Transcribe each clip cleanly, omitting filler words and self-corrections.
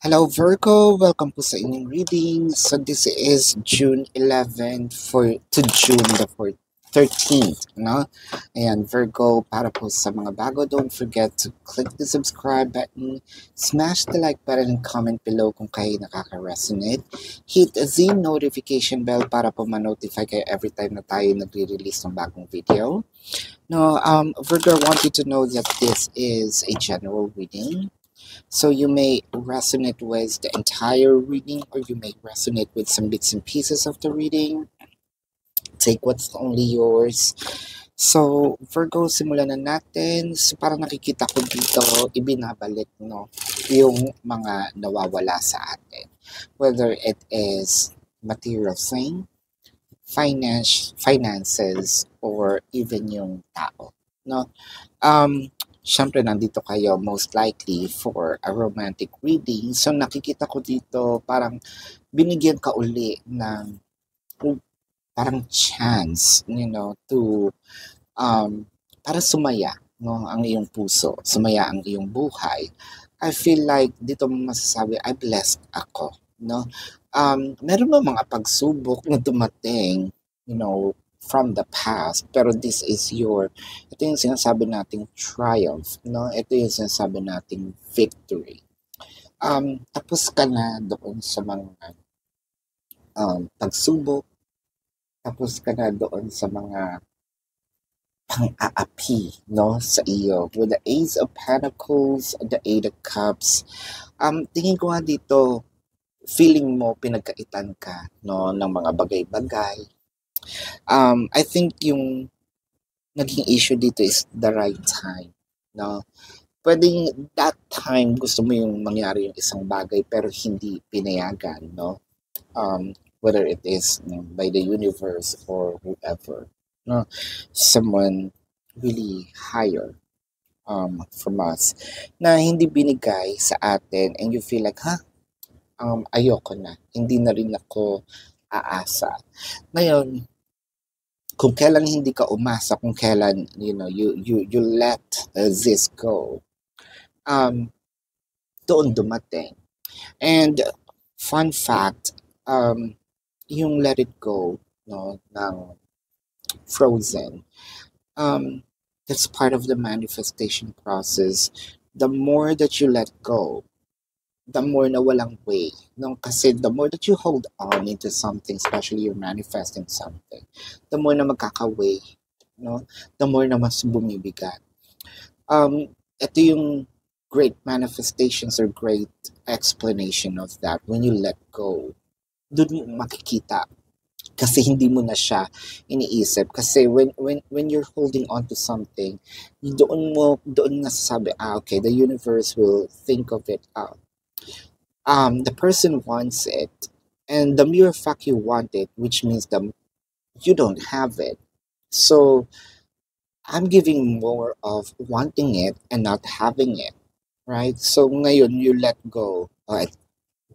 Hello Virgo, welcome po sa inyong reading. So this is June 11 to June the 13th, no? Ayan, Virgo, para po sa mga bago, don't forget to click the subscribe button, smash the like button, and comment below kung kayo nakaka-resonate. Hit the notification bell para po ma-notify kayo every time na tayo nagre-release ng bagong video. No, Virgo, I want you to know that this is a general reading. So you may resonate with the entire reading or you may resonate with some bits and pieces of the reading. Take what's only yours. So, Virgo, simulan na natin. So, parang nakikita ko dito, ibinabalik, no, yung mga nawawala sa atin. Whether it is material thing, finances, or even yung tao, no? Siyempre, nandito kayo most likely for a romantic reading. So, nakikita ko dito parang binigyan ka uli ng parang chance, to para sumaya, no, ang iyong puso, sumaya ang iyong buhay. I feel like dito mo masasabi, I blessed ako, no? Meron ba mga pagsubok na dumating, from the past, pero ito yung sinasabi nating triumph, no? Ito yung sinasabi nating victory. Tapos ka na doon sa mga pagsubok, tapos ka na doon sa mga pang-aapi, no, sa iyo. With the Ace of Pentacles, the Eight of Cups, tingin ko nga dito, feeling mo pinagkaitan ka, no, ng mga bagay-bagay. I think yung naging issue dito is the right time, no? Pwedeng that time gusto mo yung mangyari yung isang bagay pero hindi pinayagan, no? Whether it is by the universe or whoever, no? Someone really higher from us na hindi binigay sa atin and you feel like, ayoko na. Hindi na rin ako aasa. Ngayon, kung kailan hindi ka umasa, kung kailan, you let this go, doon dumating. And fun fact, yung let it go, no, ng Frozen, that's part of the manifestation process. The more that you let go, the more na walang way. No? Kasi the more that you hold on into something, especially you're manifesting something, the more na magkaka-way. No? The more na mas bumibigat. Ito yung great manifestations or great explanation of that. When you let go, doon mo makikita. Kasi hindi mo na siya iniisip. Kasi when you're holding on to something, doon nasasabi, okay, the universe will think of it out. The person wants it, and the mere fact you want it, which means you don't have it. So I'm giving more of wanting it and not having it, right? So ngayon you let go,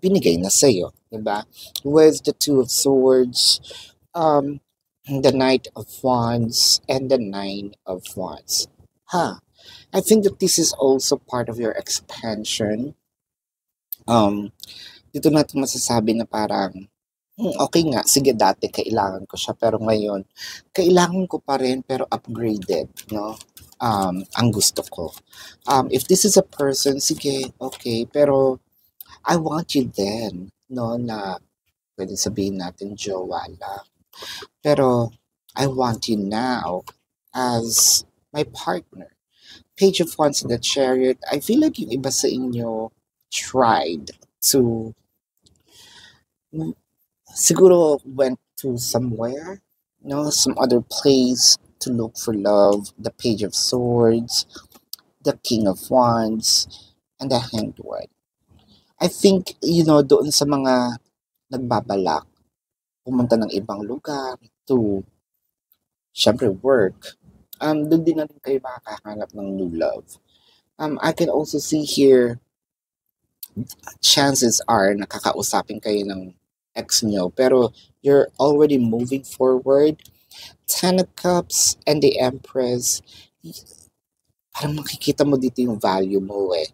binigay na sa'yo, diba? With the Two of Swords, the Knight of Wands, and the Nine of Wands. I think that this is also part of your expansion. Dito natin masasabi na parang, okay nga, sige dati kailangan ko siya, pero ngayon, kailangan ko pa rin, pero upgraded, no? Ang gusto ko. If this is a person, sige, okay, pero I want you then, no, na pwede sabihin natin jowa lang. Pero I want you now as my partner. Page of Wands in the Chariot, I feel like yung iba sa inyo tried to, siguro went to somewhere, some other place to look for love. The Page of Swords, the King of Wands, and the Hanged One. I think, doon sa mga nagbabalak, pumunta ng ibang lugar to, syempre, work, doon din na rin kayo makakahanap ng new love. I can also see here, chances are nakakausapin kayo ng ex nyo, pero you're already moving forward. Ten of Cups and the Empress, parang makikita mo dito yung value mo eh.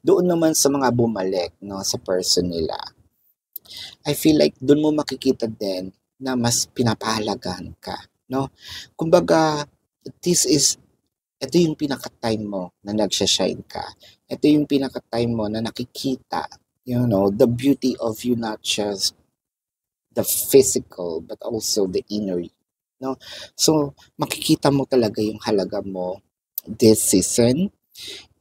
Doon naman sa mga bumalik, no, sa person nila, I feel like doon mo makikita din na mas pinapahalagahan ka, no? Kumbaga, this is ito yung pinaka-time mo na nagsha-shine ka. Ito yung pinaka-time mo na nakikita, the beauty of you, not just the physical, but also the inner, no? So, makikita mo talaga yung halaga mo this season.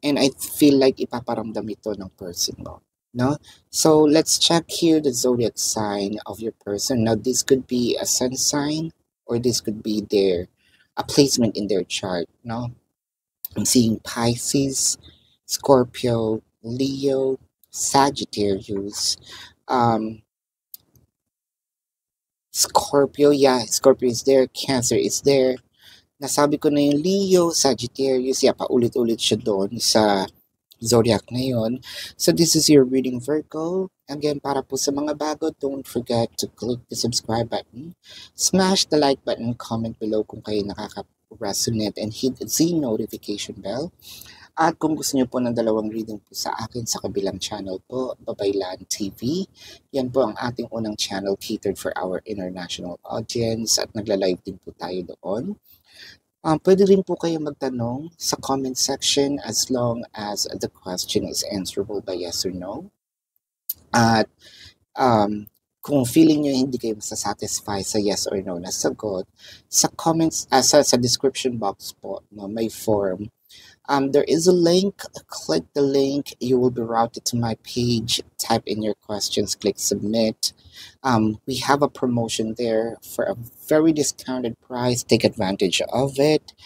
And I feel like ipaparamdam ito ng person mo. No? So let's check here the zodiac sign of your person. Now this could be a sun sign or this could be a placement in their chart. No? I'm seeing Pisces, Scorpio, Leo, Sagittarius, um, Scorpio, yeah, Scorpio is there, Cancer is there. Nasabi ko na yung Leo, Sagittarius, yeah, paulit-ulit siya doon sa zodiac na yun. So this is your reading, Virgo. Again, para po sa mga bago, don't forget to click the subscribe button, smash the like button, comment below kung kayo nakaka-resonate, and hit the notification bell. At kung gusto niyo po ng dalawang reading po sa akin sa kabilang channel po, Babaylan TV, yan po ang ating unang channel catered for our international audience at nagla-live din po tayo doon. Pwede rin po kayo magtanong sa comment section as long as the question is answerable by yes or no. At kung feeling nyo hindi kayo masasatisfy sa yes or no na sagot, sa comments, sa description box po, no, may form. There is a link. Click the link. You will be routed to my page. Type in your questions. Click submit. We have a promotion there for a very discounted price. Take advantage of it.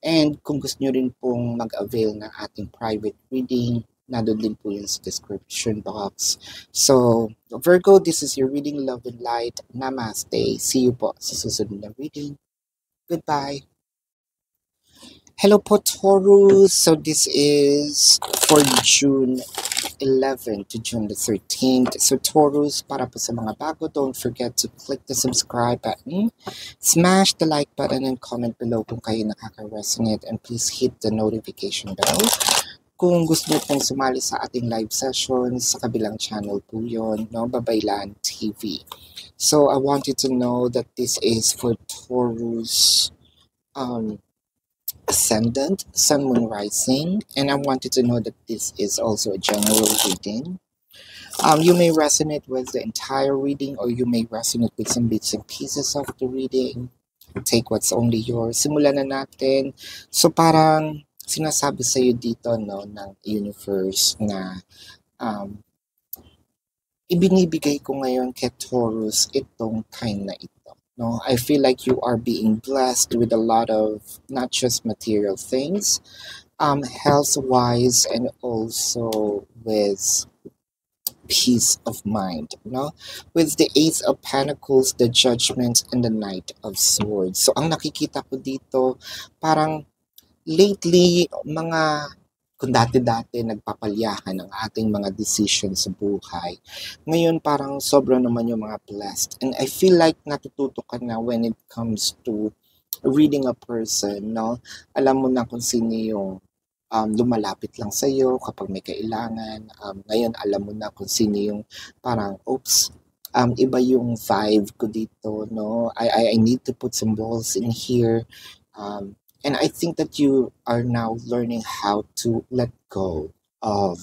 And kung gusto nyo rin pong mag-avail ng ating private reading, nandun din po yun sa description box. So, Virgo, this is your reading. Love and light. Namaste. See you po sa susunod na reading. Goodbye. Hello po, Taurus. So this is for June 11 to June the 13th. So Taurus, para po sa mga bago, don't forget to click the subscribe button, smash the like button, and comment below kung kayo nakaka-resonate, and please hit the notification bell. Kung gusto niyo pong sumali sa ating live sessions, sa kabilang channel po yun, no? Babaylan TV. So I want you to know that this is for Taurus, ascendant, sun, moon, rising, and I want you to know that this is also a general reading. You may resonate with the entire reading, or you may resonate with some bits and pieces of the reading. Take what's only yours. Simulan na natin. So parang sinasabi sa iyo dito, no, ng universe na ibinibigay ko ngayon kay Taurus itong time na ito. No, I feel like you are being blessed with a lot of not just material things, health-wise, and also with peace of mind. No, with the Ace of Pentacles, the Judgment, and the Knight of Swords. So ang nakikita ko dito, parang lately kung dati-dati nagpapalyahan ang ating mga decisions sa buhay, ngayon parang sobra naman yung mga blessed. And I feel like natututo ka na when it comes to reading a person, no? Alam mo na kung sino yung lumalapit lang sa'yo kapag may kailangan. Ngayon alam mo na kung sino yung parang, oops, iba yung vibe ko dito, no? I need to put some balls in here. And I think that you are now learning how to let go of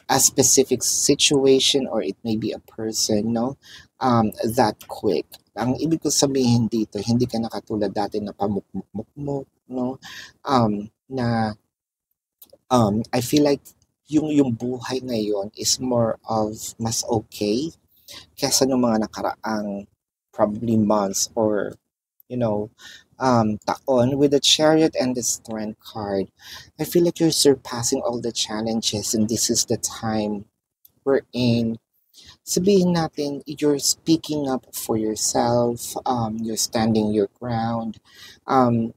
a specific situation, or it may be a person, no? That quick. Ang ibig ko sabihin dito, hindi ka na katulad dati na pamukmuk-mukmuk, no? I feel like yung buhay ngayon is more of mas okay kesa ng mga nakaraang probably months or taon. With the Chariot and the Strength card, I feel like you're surpassing all the challenges, and this is the time we're in. Sabihin natin, you're speaking up for yourself, you're standing your ground,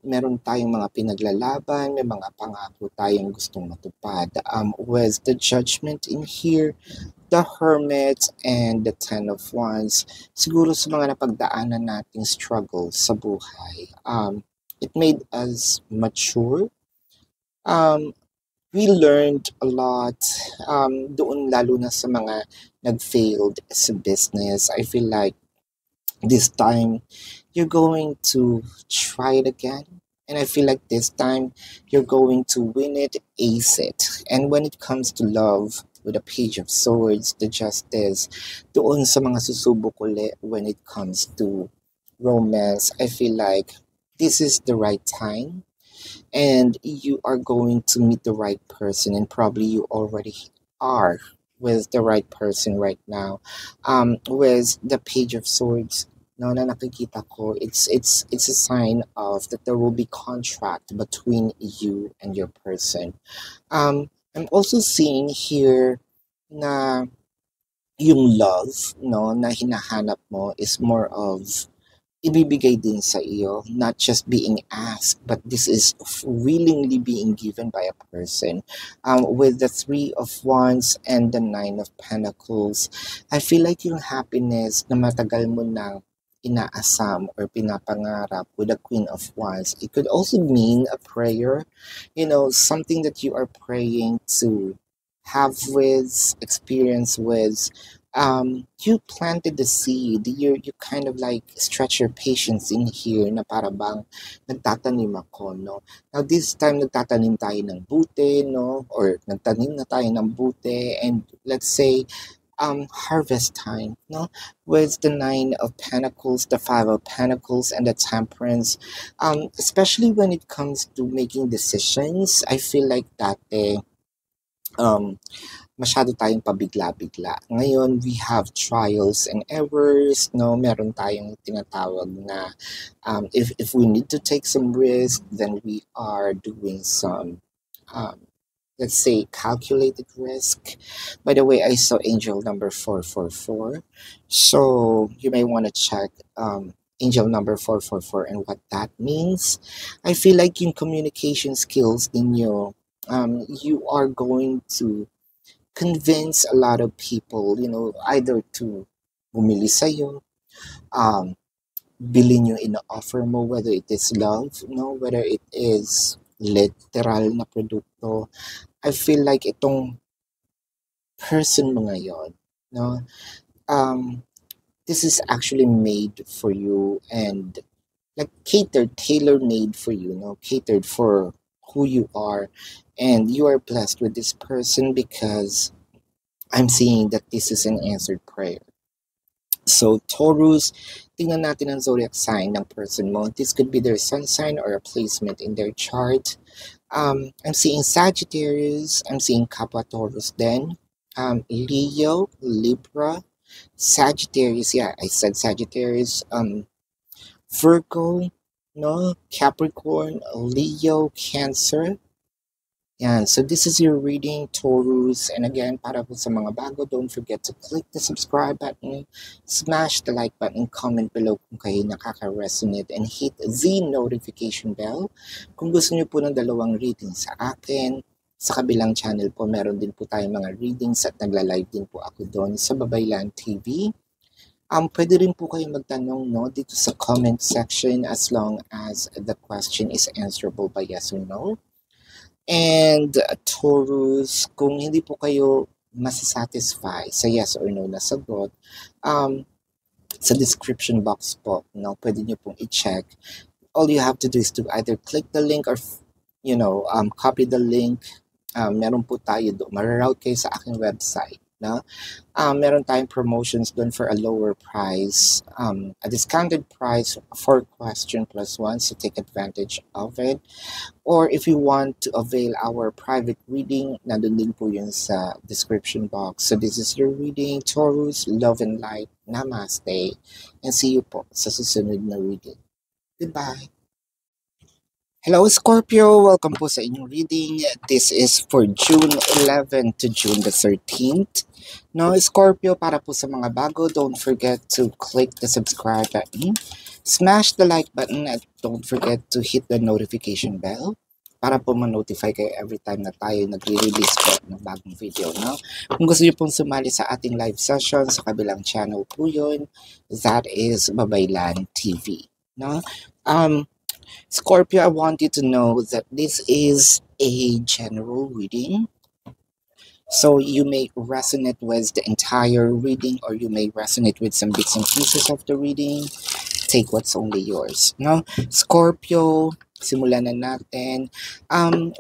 meron tayong mga pinaglalaban, may mga pangako tayong gustong matupad. With the Judgment in here, the Hermit, and the Ten of Wands, siguro sa mga napagdaanan nating struggles sa buhay, it made us mature. we learned a lot doon, lalo na sa mga nag-failed sa business. I feel like this time you're going to try it again. And I feel like this time you're going to win it, ace it. And when it comes to love, with a page of swords, the justice, doon sa mga susubok ulit when it comes to romance, I feel like this is the right time and you are going to meet the right person, and probably you already are with the right person right now. With the page of swords, no, na nakikita ko, it's a sign of that there will be contract between you and your person. I'm also seeing here na yung love, no, na hinahanap mo is more of ibibigay din sa iyo, not just being asked, but this is willingly being given by a person. With the Three of Wands and the Nine of Pentacles, I feel like yung happiness na matagal mo nang inaasam or pinapangarap with the Queen of Wands, it could also mean a prayer, something that you are praying to have with, experience with. You planted the seed. You kind of like stretch your patience in here na para bang nagtatanim ako, no? Now this time nagtatanim tayo ng bute, no? Or nagtanim na tayo ng bute, and let's say harvest time, no? With the Nine of Pentacles, the Five of Pentacles, and the Temperance. Especially when it comes to making decisions, I feel like that um masyado tayong pabigla-bigla. Ngayon, we have trials and errors, no? Meron tayong tinatawag na if we need to take some risk, then we are doing some, let's say, calculated risk. By the way, I saw angel number 444. So you may want to check angel number 444 and what that means. I feel like yung communication skills ninyo, you are going to convince a lot of people, either to bumili sa'yo, bilhin yung ina-offer mo, whether it is love, whether it is literal na produkto. I feel like itong person mo ngayon, no, this is actually made for you and like catered, tailor-made for you, catered for who you are, and you are blessed with this person because I'm seeing that this is an answered prayer. So Taurus, tingnan natin ang zodiac sign ng person mo. This could be their sun sign or a placement in their chart. I'm seeing Sagittarius, I'm seeing Kapwa Taurus then, Leo, Libra, Sagittarius, yeah, I said Sagittarius, Virgo, no, Capricorn, Leo, Cancer. Yan. So this is your reading, Taurus. And again, para po sa mga bago, don't forget to click the subscribe button, smash the like button, comment below kung kayo nakaka-resonate, and hit the notification bell. Kung gusto niyo po ng dalawang reading sa akin, sa kabilang channel po, meron din po tayong mga readings at nagla-live din po ako doon sa Babaylan TV. Pwede rin po kayo magtanong, dito sa comment section as long as the question is answerable by yes or no. And Taurus, kung hindi po kayo masasatisfy sa yes or no na sagot, sa description box po, pwede nyo pong i-check. All you have to do is to either click the link or, copy the link. Meron po tayo doon. Mararoute kayo sa aking website. Meron tayong promotions doon for a lower price, a discounted price for question plus one, so take advantage of it. Or if you want to avail our private reading, nandun din po yun sa description box. So this is your reading, Taurus, love and light, namaste, and see you po sa susunod na reading. Goodbye! Hello Scorpio, welcome po sa inyong reading. This is for June 11 to June the 13th. Scorpio, para po sa mga bago, don't forget to click the subscribe button, smash the like button, and don't forget to hit the notification bell para po ma-notify kayo every time na tayo nagre-release po ng bagong video. Kung gusto niyo pong sumali sa ating live session, sa kabilang channel po yun, that is Babaylan TV. Scorpio, I want you to know that this is a general reading. So you may resonate with the entire reading or you may resonate with some bits and pieces of the reading. Take what's only yours, no? Scorpio, simulan na natin.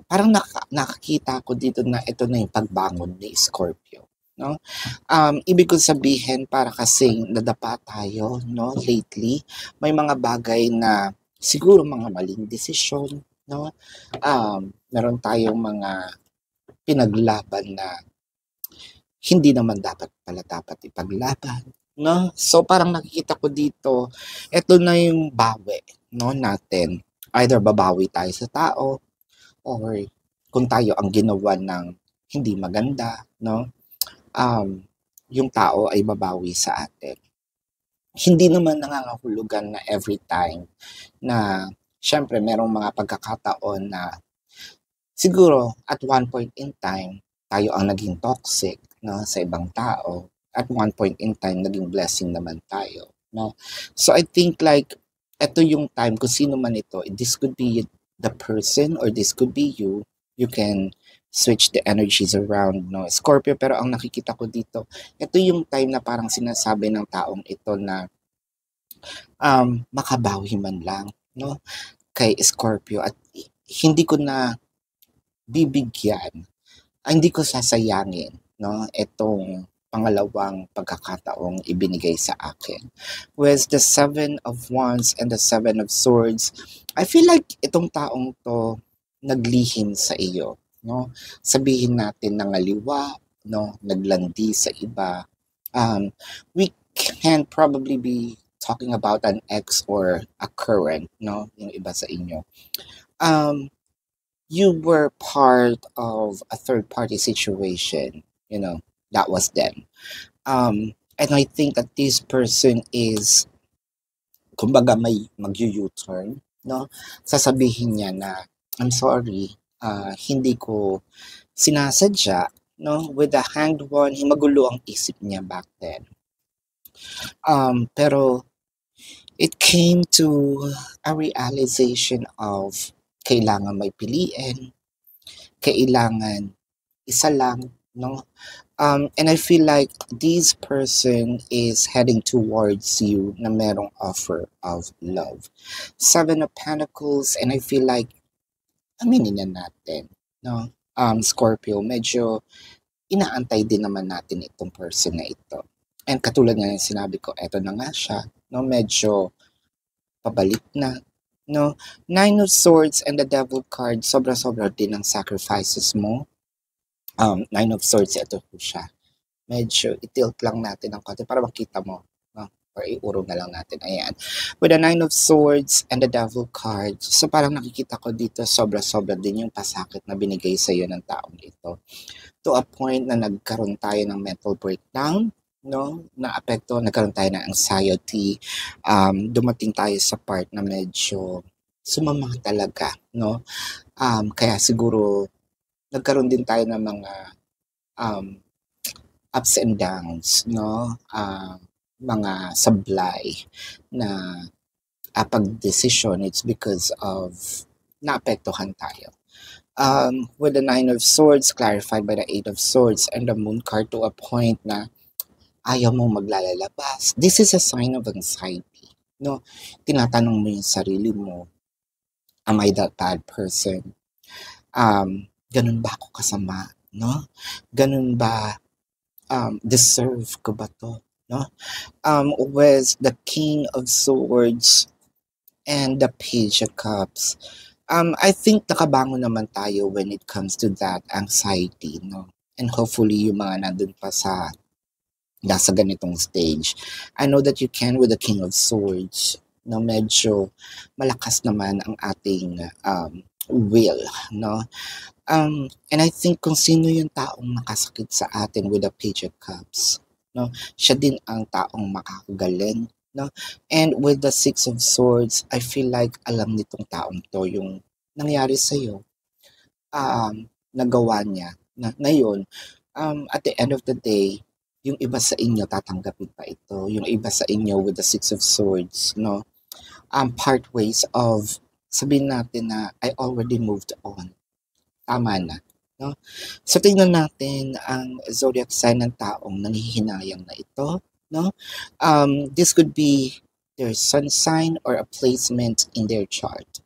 Parang nakakita ko dito na ito na yung pagbangon ni Scorpio, no? Ibig ko sabihin para kasing nadapa tayo, no, lately. May mga bagay na siguro mga maling desisyon, no? Meron tayong mga pinaglaban na hindi naman dapat ipaglaban, no? So parang nakikita ko dito, ito na yung bawi, no, natin. Either babawi tayo sa tao or kung tayo ang ginawa ng hindi maganda, no? Yung tao ay babawi sa atin. Hindi naman nangangahulugan na every time na syempre merong mga pagkakataon na siguro at one point in time tayo ang naging toxic, no, sa ibang tao. At one point in time naging blessing naman tayo, no. So I think like ito yung time kung sino man ito, this could be the person or this could be you. You can switch the energies around, no, Scorpio. Pero ang nakikita ko dito, ito yung time na parang sinasabi ng taong ito na makabawi man lang, no, kay Scorpio at hindi ko na bibigyan, hindi ko sasayangin, no, itong pangalawang pagkakataong ibinigay sa akin. With the Seven of Wands and the Seven of Swords, I feel like itong taong to naglihim sa iyo, no? Sabihin natin nangaliwa, no, naglandi sa iba. We can probably be talking about an ex or a current, no, yung iba sa inyo. You were part of a third party situation, you know, that was them. And I think that this person is, kumbaga may mag-U-turn, no? Sasabihin niya na, I'm sorry, hindi ko sinasadya, no? With the Hanged One, magulo ang isip niya back then. Pero it came to a realization of kailangan may piliin, kailangan isa lang, no? And I feel like this person is heading towards you na merong offer of love. Seven of Pentacles, and I feel like, aminin na natin, no? Scorpio, medyo inaantay din naman natin itong person na ito. And katulad nga yung sinabi ko, eto na nga siya, no? Medyo pabalik na, no? Nine of Swords and the Devil card, sobra-sobra din ang sacrifices mo. Nine of Swords, ito po siya. Medyo itilt lang natin ang konti para makita mo, no? Or iurong na lang natin. Ayan. With the Nine of Swords and the Devil card, so parang nakikita ko dito, sobra-sobra din yung pasakit na binigay sa iyo ng taong ito. To a point na nagkaroon tayo ng mental breakdown, no? Na-apekto, nagkaroon tayo ng anxiety. Dumating tayo sa part na medyo sumama talaga, no? Kaya siguro nagkaroon din tayo ng mga ups and downs, no? Mga sablay na pag-decision. It's because of naapektuhan tayo. With the Nine of Swords, clarified by the Eight of Swords, and the Moon card to a point na ayaw mong maglalabas. This is a sign of anxiety, no? Tinatanong mo yung sarili mo, am I that bad person? Ganun ba ako kasama, no? Ganun ba, deserve ko ba to, no? With the King of Swords and the Page of Cups, I think nakabangon naman tayo when it comes to that anxiety, no? And hopefully yung mga nandun pa sa nasa ganitong stage, I know that you can with the King of Swords, no? Medyo malakas naman ang ating will, no? And I think kung sino yung taong makasakit sa atin with the Page of Cups, no? Siya din ang taong makakagaling, no? And with the Six of Swords, I feel like alam nitong taong to yung nangyari sa'yo, nagawa niya, na ngayon, at the end of the day, yung iba sa inyo tatanggapin pa ito, yung iba sa inyo with the Six of Swords, no? Part ways of, sabihin natin na I already moved on. tama na, no? So tingnan natin ang zodiac sign ng taong nanghihinayang na ito, no? This could be their sun sign or a placement in their chart.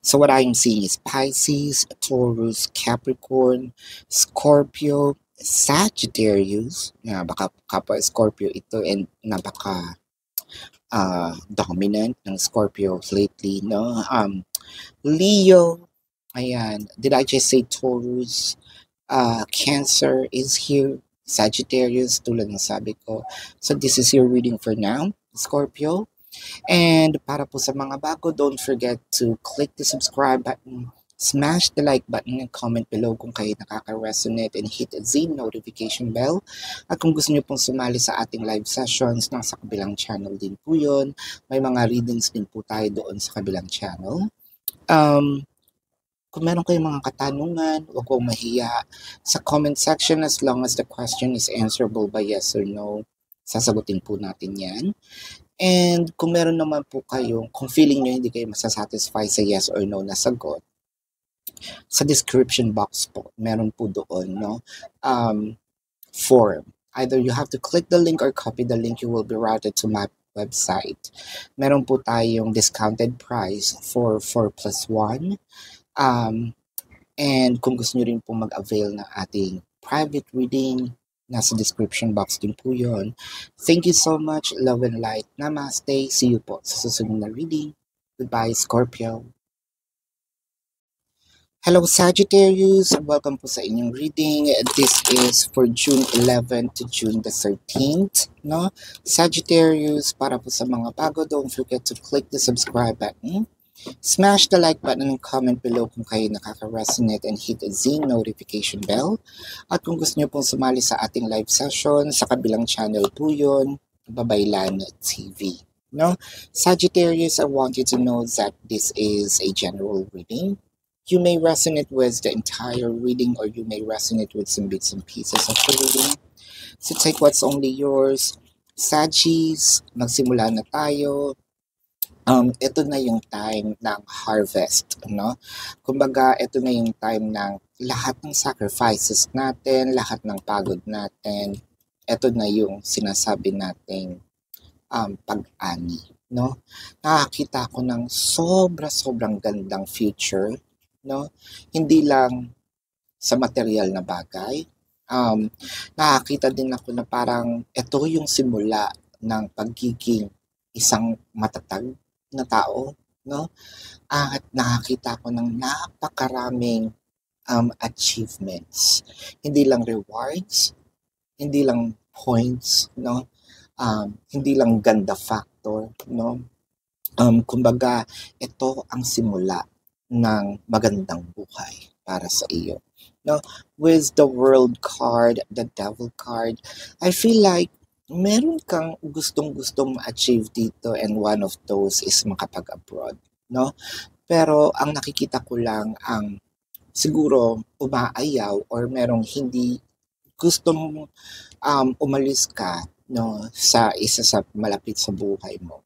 So what I'm seeing is Pisces, Taurus, Capricorn, Scorpio, Sagittarius. Baka kapwa Scorpio ito and napaka dominant ng Scorpio lately, no? Leo, ayan. Did I just say Taurus? Cancer is here. Sagittarius, tulad ng sabi ko. So this is your reading for now, Scorpio. And para po sa mga bago, don't forget to click the subscribe button, smash the like button, and comment below kung kayo nakaka-resonate, and hit the notification bell. At kung gusto niyo pong sumali sa ating live sessions, nasa kabilang channel din po yun. May mga readings din po tayo doon sa kabilang channel. Kung meron kayong mga katanungan, huwag kong mahiya sa comment section as long as the question is answerable by yes or no. Sasagutin po natin yan. And kung meron naman po kayong, kung feeling nyo hindi kayo masasatisfy sa yes or no na sagot, sa description box po, meron po doon, no? Form. Either you have to click the link or copy the link, you will be routed to my website. Meron po tayong discounted price for 4+1. And kung gusto nyo rin po mag-avail ng ating private reading, nasa description box din po yun. Thank you so much. Love and light. Namaste. See you po sa susunod na reading. Goodbye, Scorpio. Hello, Sagittarius. Welcome po sa inyong reading. This is for June 11 to June the 13th. No? Sagittarius, para po sa mga bago, don't forget to click the subscribe button. Smash the like button and comment below kung kayo nakaka-resonate, and hit the notification bell. At kung gusto niyo pong sumali sa ating live session, sa kabilang channel po yun, Babaylan TV. No? Sagittarius, I want you to know that this is a general reading. You may resonate with the entire reading or you may resonate with some bits and pieces of the reading. So take what's only yours. Sagis, magsimula na tayo. Ito na yung time ng harvest, no? Kumbaga, ito na yung time ng lahat ng sacrifices natin, lahat ng pagod natin. Ito na yung sinasabi nating pag-ani, no? Nakakita ko ng sobrang gandang future, no? Hindi lang sa material na bagay. Nakakita din ako na parang ito yung simula ng pagiging isang matatag na tao, no? At nakakita ko ng napakaraming achievements. Hindi lang rewards, hindi lang points, no? Hindi lang ganda factor, no? Kumbaga, ito ang simula ng magandang buhay para sa iyo, no? With the World card, the Devil card, I feel like meron kang gustong-gustong ma-achieve dito, and one of those is makapag-abroad, no? Pero ang nakikita ko lang ang siguro umaayaw or merong hindi gustong umalis ka, no, sa isa sa malapit sa buhay mo.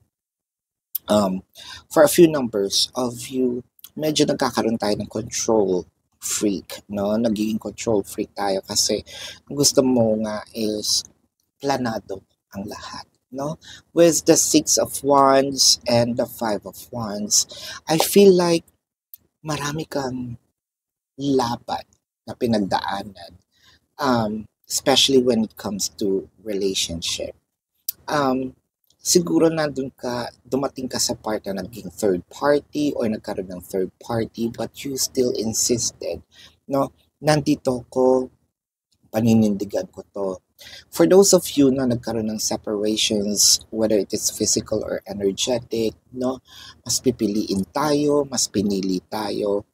For a few numbers of you, medyo nagkakaroon tayo ng control freak, no? Nagiging control freak tayo kasi gusto mo nga is planado ang lahat, no? With the 6 of Wands and the 5 of Wands, I feel like marami kang laban na pinagdaanan, especially when it comes to relationship. Siguro dumating ka sa part na naging third party or nagkaroon ng third party, but you still insisted, no? Nandito ko, paninindigan ko to. For those of you na nagkaroon ng separations, whether it is physical or energetic, no, mas pipiliin tayo, mas pinili tayo.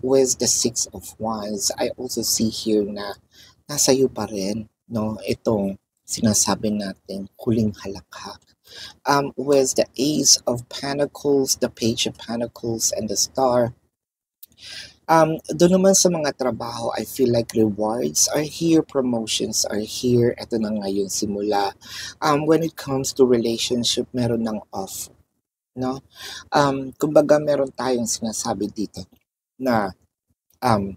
With the 6 of Wands, I also see here na nasa iyo pa rin, no, itong sinasabi natin huling halakhak. With the Ace of Pentacles, the Page of Pentacles, and the Star, doon naman sa mga trabaho, I feel like rewards are here, promotions are here. Ito na ngayon simula. When it comes to relationship, meron ng offer, no? Kumbaga meron tayong sinasabi dito na um,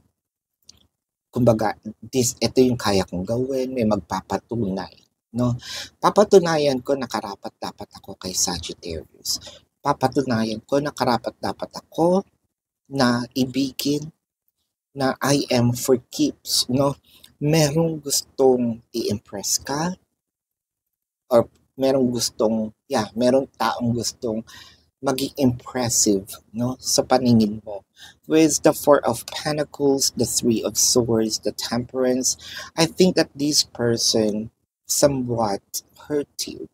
kumbaga, ito yung kaya kong gawin, may magpapatunay, no? Papatunayan ko na karapat-dapat ako kay Sagittarius. Papatunayan ko na karapat-dapat ako na ibigin, na I am for keeps, no? Merong gustong i-impress ka, or merong taong gustong maging impressive, no, sa paningin mo. With the Four of Pentacles, the Three of Swords, the Temperance, I think that this person somewhat hurt you,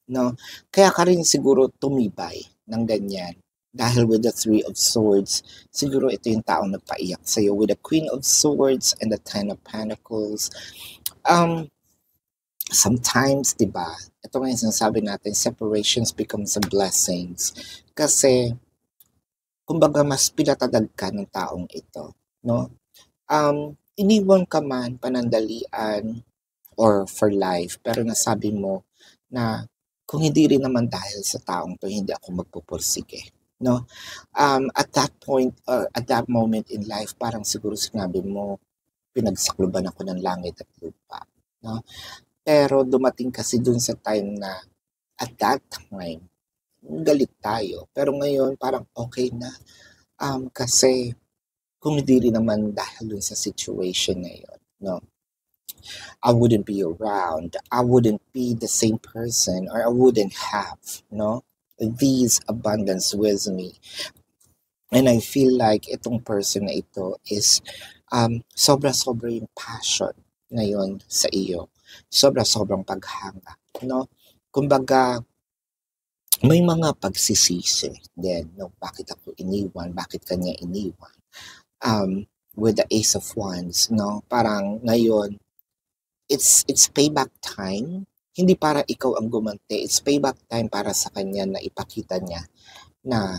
no? Kaya ka rin siguro tumibay ng ganyan. Dahil with the Three of Swords, siguro ito yung taong nagpaiyak sa'yo. With the Queen of Swords and the Ten of Pentacles, sometimes, di ba, ito nga yung sinasabi natin, separations becomes a blessings. Kasi, kumbaga, mas pinatadag ka ng taong ito, no? Iniwan ka man panandalian or for life, pero nasabi mo na kung hindi rin naman dahil sa taong to, hindi ako magpupursige, no? At that point, at that moment in life, parang siguro sinabi mo, pinagsakluban ako ng langit at lupa, no? Pero dumating kasi dun sa time na at that time, galit tayo. Pero ngayon, parang okay na. Kasi kung hindi rin naman dahil dun sa situation na yun, no? I wouldn't be around. I wouldn't be the same person, or I wouldn't have, no, these abundance with me. And I feel like itong person na ito is sobra-sobra yung passion ngayon sa iyo. Sobra-sobrang paghanga, no? Kumbaga, may mga pagsisisi din, no? Bakit ako iniwan? Bakit kanya iniwan? With the Ace of Wands, no? Parang ngayon, it's payback time. Hindi para ikaw ang gumanti. It's payback time para sa kanya na ipakita niya na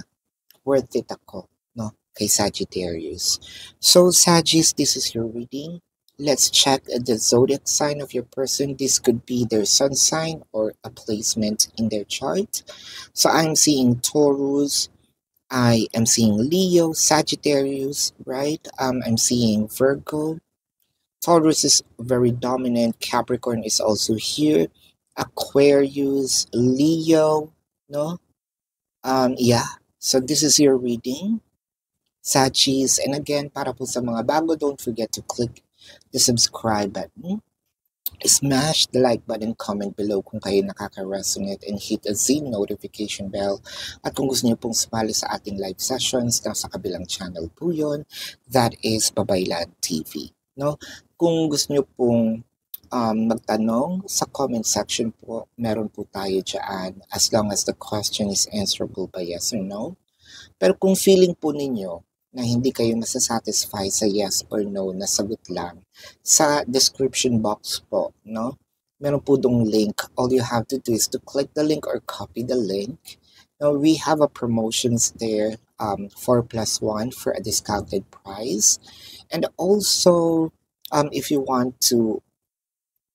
worth it ako, no? Kay Sagittarius. So, Sagittarius, this is your reading. Let's check the zodiac sign of your person. This could be their sun sign or a placement in their chart. So, I'm seeing Taurus. I am seeing Leo, Sagittarius, right? I'm seeing Virgo. Taurus is very dominant. Capricorn is also here. Aquarius, Leo, no? Yeah. So this is your reading, Sagis. And again, para po sa mga bago, don't forget to click the subscribe button. Smash the like button, comment below kung kayo nakaka-resonate, and hit the notification bell. At kung gusto niyo pong sumali sa ating live sessions, nasa kabilang channel po yun. That is Babaylan TV. No? Kung gusto niyo pong magtanong sa comment section po, meron po tayo dyan, as long as the question is answerable by yes or no. Pero kung feeling po ninyo na hindi kayo masasatisfy sa yes or no na sagot lang, sa description box po, no? Meron po dong link. All you have to do is to click the link or copy the link. Now, we have a promotions there, 4+1 for a discounted price. And also, if you want to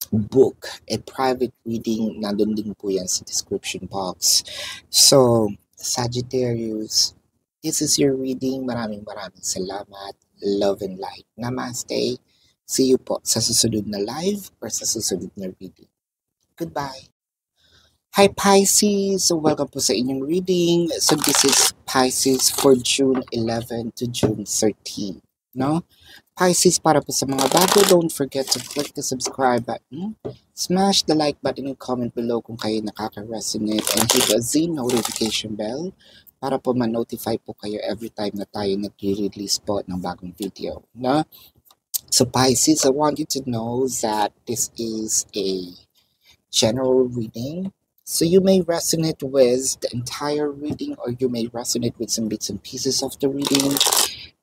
book a private reading, nandun din po yan sa description box. So, Sagittarius, this is your reading. Maraming salamat. Love and light. Namaste. See you po sa susunod na live or sa susunod na reading. Goodbye. Hi Pisces! So welcome po sa inyong reading. So this is Pisces for June 11 to June 13. No? Pisces, para po sa mga bago, don't forget to click the subscribe button, smash the like button, and comment below kung kayo nakaka-resonate, and hit the notification bell para po ma-notify po kayo every time na tayo nag-release po ng bagong video. No? So Pisces, I want you to know that this is a general reading. So you may resonate with the entire reading, or you may resonate with some bits and pieces of the reading.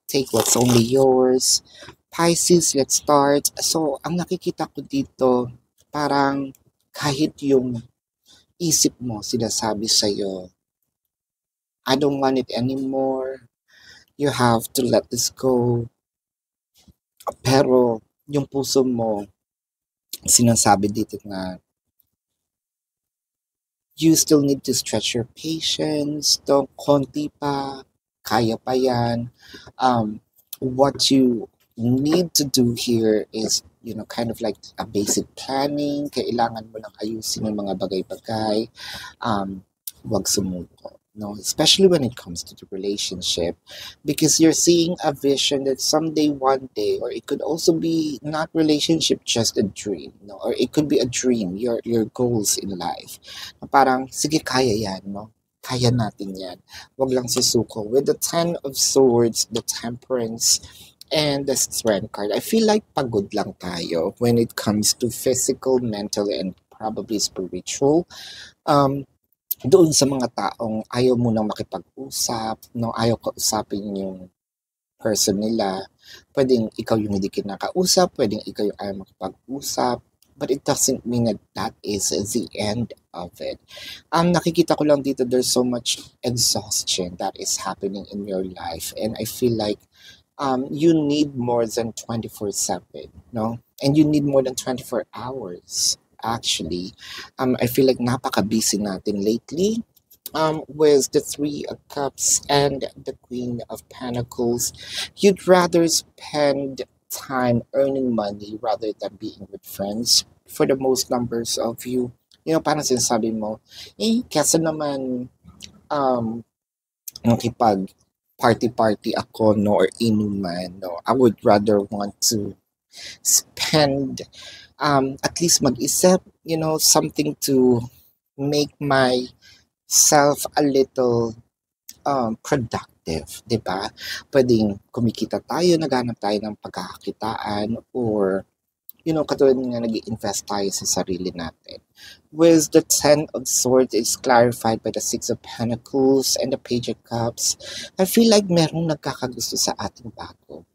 Take what's only yours. Pisces, let's start. So, ang nakikita ko dito, parang kahit yung isip mo sinasabi sa'yo, I don't want it anymore. You have to let this go. Pero, yung puso mo, sinasabi dito na you still need to stretch your patience. Konti pa, kaya pa yan. what you need to do here is, kind of like a basic planning. Kailangan mo lang ayusin yung mga bagay-bagay. Wag sumuko. No, especially when it comes to the relationship, because you're seeing a vision that someday, one day, or it could also be not relationship, just a dream, no, or it could be a dream, your goals in life. Na parang sige, kaya yan, no, kaya natin yan. Wag lang susuko. With the Ten of Swords, the Temperance, and the Strength card, I feel like pagod lang tayo when it comes to physical, mental, and probably spiritual. Um, Doon sa mga taong ayaw mo nang makipag-usap, no, ayaw kausapin yung person nila. Pwedeng ikaw yung hindi kinakausap, pwedeng ikaw yung ayaw makipag-usap, but it doesn't mean that that is the end of it. Nakikita ko lang dito, there's so much exhaustion that is happening in your life, and I feel like you need more than 24/7, no? And you need more than 24 hours, actually. I feel like napaka-busy natin lately. With the Three of Cups and the Queen of Pentacles, you'd rather spend time earning money rather than being with friends for the most numbers of you. Parang sinasabi mo, kesa naman um, makipag party-party ako, no, or inuman, no, I would rather want to spend at least mag-isip, something to make myself a little productive, 'di ba? Pwedeng kumikita tayo, naghanap tayo ng pagkakakitaan, or katulad nga nag-invest tayo sa sarili natin. With the Ten of Swords is clarified by the Six of Pentacles and the Page of Cups, I feel like merong nagkakagusto sa ating bago.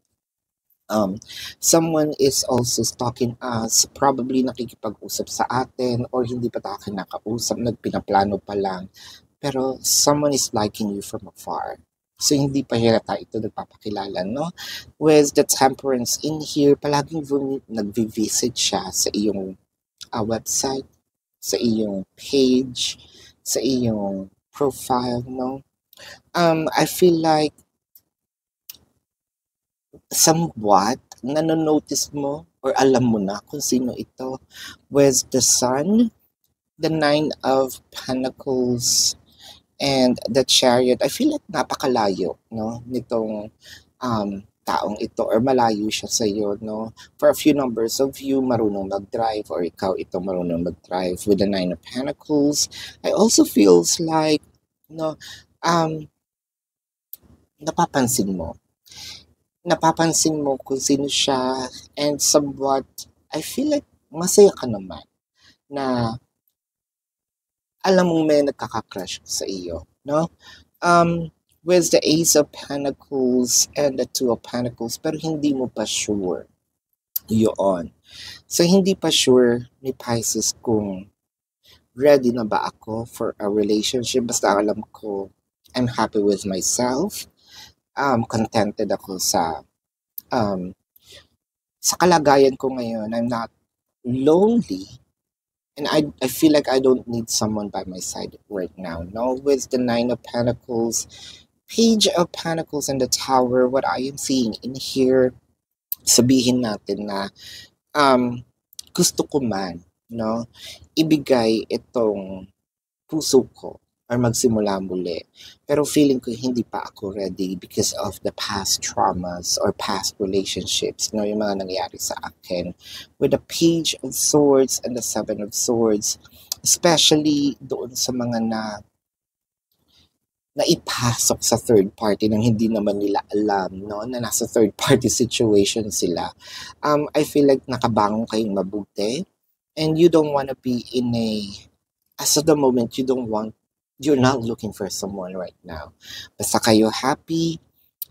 Someone is also stalking us, probably nakikipag-usap sa atin, or hindi pa tayo kinakausap, nagpinaplano pa lang. Pero someone is liking you from afar. So, hindi pa halata ito nagpapakilala, no? With the Temperance in here, palaging nag-visit siya sa iyong website, sa iyong page, sa iyong profile, no? I feel like somewhat nanonotice mo or alam mo na kung sino ito. With the Sun, the Nine of Pentacles, and the Chariot, I feel like napakalayo, no, nitong taong ito, or malayo siya sa iyo, no. For a few numbers of you, marunong mag-drive, or ikaw ito marunong mag-drive. With the Nine of Pentacles, I also feels like, no, um, napapansin mo. Napapansin mo kung sino siya, and somewhat, I feel like masaya ka naman na alam mong may nagkaka-crush sa iyo, no? With the Ace of Pentacles and the Two of Pentacles, pero hindi mo pa sure yun. So, hindi pa sure ni Pisces kung ready na ba ako for a relationship. Basta alam ko, I'm happy with myself. Contented ako um, sa kalagayan ko ngayon. I'm not lonely. And I feel like I don't need someone by my side right now. No, with the Nine of Pentacles, Page of Pentacles, and the Tower, what I am seeing in here, sabihin natin na gusto ko man, no, ibigay itong puso ko or magsimula muli. Pero feeling ko hindi pa ako ready because of the past traumas or past relationships, no, yung mga nangyari sa akin. With the Page of Swords and the Seven of Swords, especially doon sa mga naipasok sa third party nang hindi naman nila alam, no, na nasa third party situation sila. I feel like nakabangon kayong mabuti, and you don't want to be in a, as of the moment, you're not looking for someone right now. Basta kayo happy,